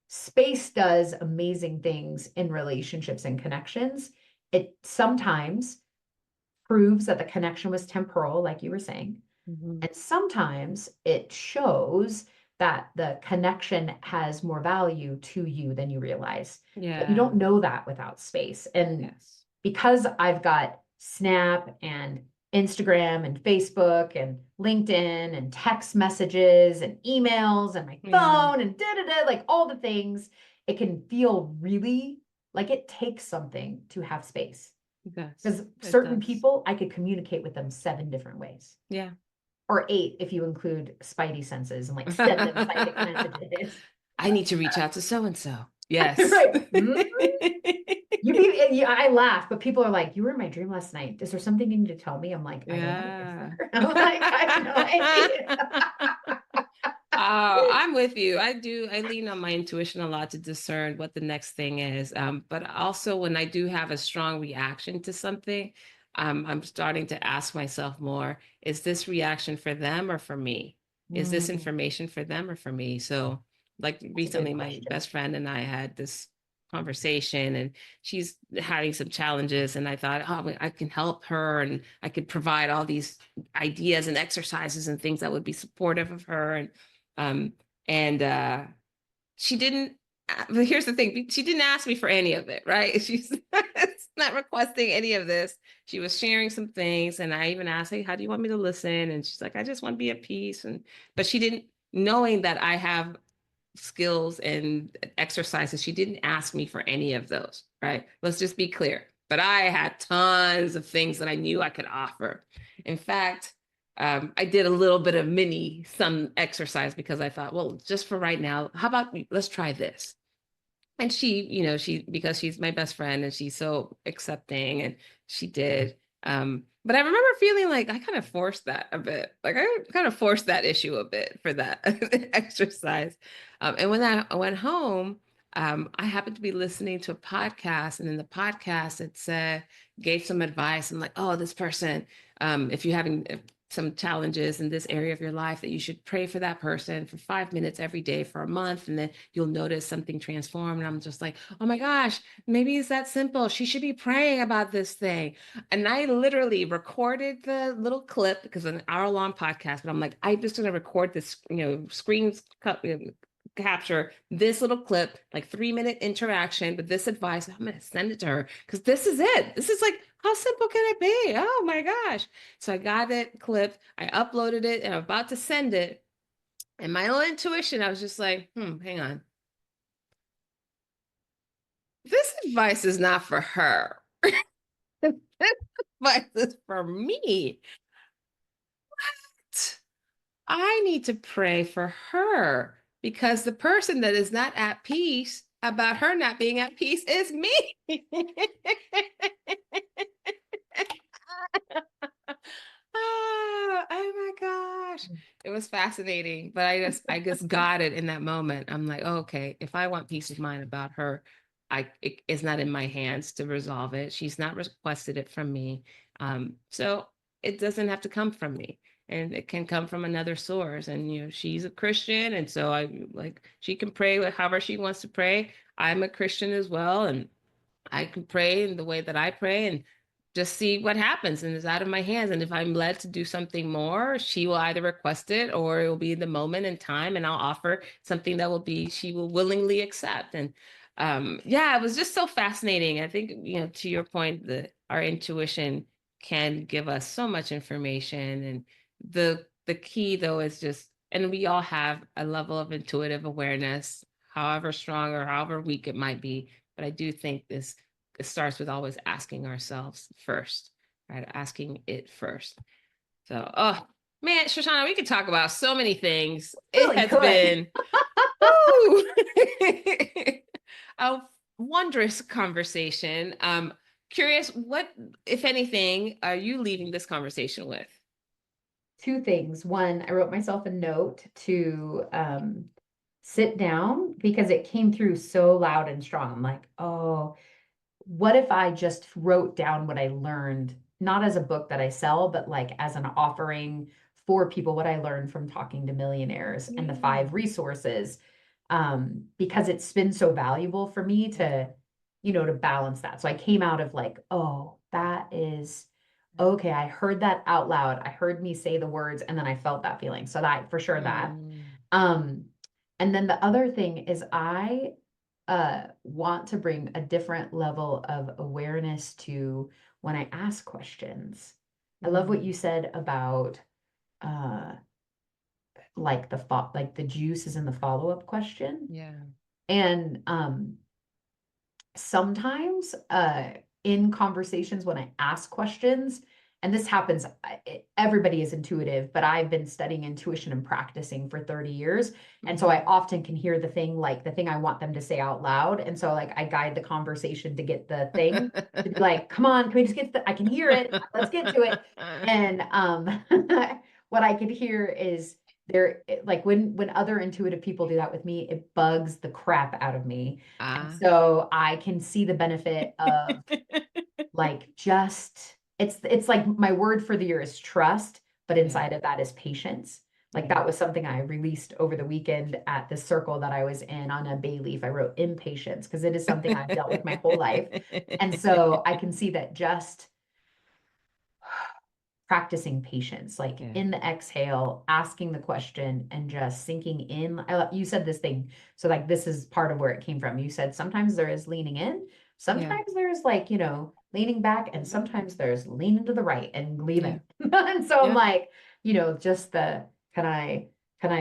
space does amazing things in relationships and connections. It sometimes proves that the connection was temporal, like you were saying. Mm-hmm. And sometimes it shows that the connection has more value to you than you realize. But you Yeah. don't know that without space. And Yes. because I've got Snap and Instagram and Facebook and LinkedIn and text messages and emails and my Yeah. phone and like all the things, it can feel really like it takes something to have space. It does. Because It certain does. people, I could communicate with them 7 different ways, Yeah. or 8 if you include spidey senses and like send them psychic messages. I need to reach out to so and so. Yes. Right. I laugh, but people are like, "You were in my dream last night. Is there something you need to tell me?" I'm like, "I don't know. Is Yeah. there?" I'm like, "I have no idea." I'm with you. I lean on my intuition a lot to discern what the next thing is. But also when I do have a strong reaction to something, I'm starting to ask myself more, is this reaction for them or for me? Is this Mm, information for them or for me? So like that's a good recently, my question. best friend and I had this conversation, and she's having some challenges, and I thought, oh, I can help her, and I could provide all these ideas and exercises and things that would be supportive of her. Um, and she didn't, but here's the thing, she didn't ask me for any of it, right? She's not requesting any of this. She was sharing some things, and I even asked, hey, how do you want me to listen? And she's like, I just want to be at peace. But she didn't, knowing that I have skills and exercises, she didn't ask me for any of those, right? Let's just be clear. But I had tons of things that I knew I could offer. In fact, I did a little bit of some exercise because I thought, well, just for right now, how about let's try this? And she, because she's my best friend and she's so accepting, and she did. But I remember feeling like I kind of forced that a bit. Like I kind of forced that issue a bit for that exercise. And when I went home, I happened to be listening to a podcast, and in the podcast it said, gave some advice. I'm like, oh, this person, if you're having some challenges in this area of your life, that you should pray for that person for 5 minutes every day for a month, and then you'll notice something transform. And I'm just like, oh my gosh, maybe it's that simple. She should be praying about this thing. And I literally recorded the little clip, because an hour-long podcast, but I'm like, I'm just going to record this, screens capture this little clip, like 3-minute interaction with this advice. I'm going to send it to her, because this is it. This is like, how simple can it be? Oh my gosh. So I got it clipped, I uploaded it, and I'm about to send it. And my own intuition, I was just like, hang on. This advice is not for her. This advice is for me. I need to pray for her, because the person that is not at peace about her not being at peace is me. Oh my gosh. It was fascinating, but I just got it in that moment. I'm like, oh, okay, if I want peace of mind about her, it's not in my hands to resolve it. She's not requested it from me. So it doesn't have to come from me. and it can come from another source. And, she's a Christian. And so she can pray however she wants to pray. I'm a Christian as well. And I can pray in the way that I pray and just see what happens, and it's out of my hands. And if I'm led to do something more, she will either request it or it will be the moment in time, and I'll offer something that she will willingly accept. And yeah, it was just so fascinating. I think, to your point, our intuition can give us so much information. And the key though is just, and we all have a level of intuitive awareness, however strong or however weak it might be. But I do think it starts with always asking ourselves first, right? Asking it first. So, oh man, Shoshanna, we could talk about so many things. It Really has could. been woo, a wondrous conversation. Curious, what, if anything, are you leaving this conversation with? Two things. One, I wrote myself a note to sit down because it came through so loud and strong. I'm like, oh, what if I just wrote down what I learned, not as a book that I sell, but like as an offering for people, what I learned from talking to millionaires and the 5 resources, because it's been so valuable for me to, to balance that. So I came out of like, oh, that is okay. I heard that out loud. I heard me say the words and then I felt that feeling. So that for sure that. Um, and then the other thing is I want to bring a different level of awareness to when I ask questions. I love what you said about like the juice is in the follow-up question. Yeah. And sometimes in conversations when I ask questions, and this happens, everybody is intuitive, but I've been studying intuition and practicing for 30 years. And so I often can hear the thing I want them to say out loud. And so like I guide the conversation to get the thing to be like, come on, can we just get I can hear it. Let's get to it. And what I could hear is like when other intuitive people do that with me, it bugs the crap out of me. And so I can see the benefit of like it's like my word for the year is trust, but inside of that is patience. Like that was something I released over the weekend at the circle that I was in on a bay leaf. I wrote impatience because it is something I've dealt with my whole life. And so I can see that just practicing patience, like in the exhale, asking the question and just sinking in. You said this thing. So like, this is part of where it came from. You said, sometimes there is leaning in, sometimes there's like, leaning back, and sometimes there's leaning to the right and leaving. And so I'm like, just can I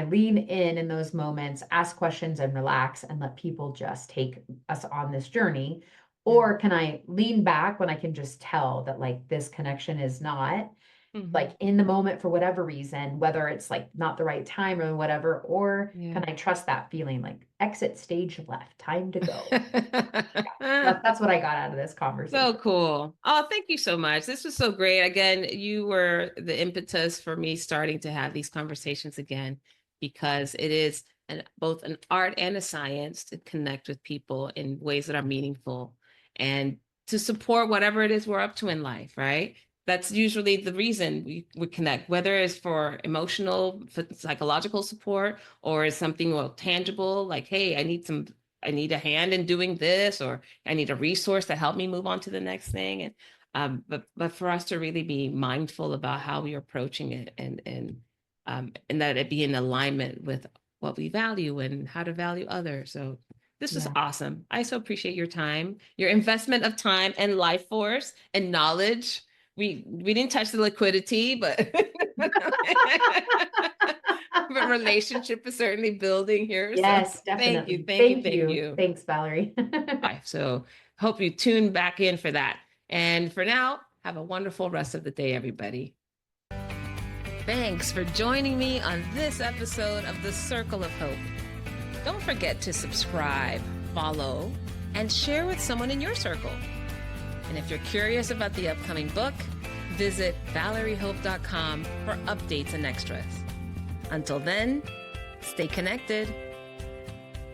lean in those moments, ask questions and relax and let people just take us on this journey? Or can I lean back when I can just tell that like this connection is not like in the moment for whatever reason, whether it's like not the right time or whatever, or can I trust that feeling like exit stage left, time to go? That's what I got out of this conversation. So cool. Oh, thank you so much. This was so great. Again, you were the impetus for me starting to have these conversations again, because it is both an art and a science to connect with people in ways that are meaningful and to support whatever it is we're up to in life, right? That's usually the reason we connect, whether it's for emotional, psychological support, or is something more tangible, like, hey, I need a hand in doing this, or I need a resource to help me move on to the next thing. And but for us to really be mindful about how we're approaching it, and that it be in alignment with what we value and how to value others. So this was awesome. I so appreciate your time, your investment of time and life force and knowledge. We didn't touch the liquidity, but but relationship is certainly building here. Yes, So definitely. thank you. Thanks, Valerie. Bye. So hope you tune back in for that. And for now, have a wonderful rest of the day, everybody. Thanks for joining me on this episode of The Circle of Hope. Don't forget to subscribe, follow, and share with someone in your circle. And if you're curious about the upcoming book, visit valeriehope.com for updates and extras. Until then, stay connected.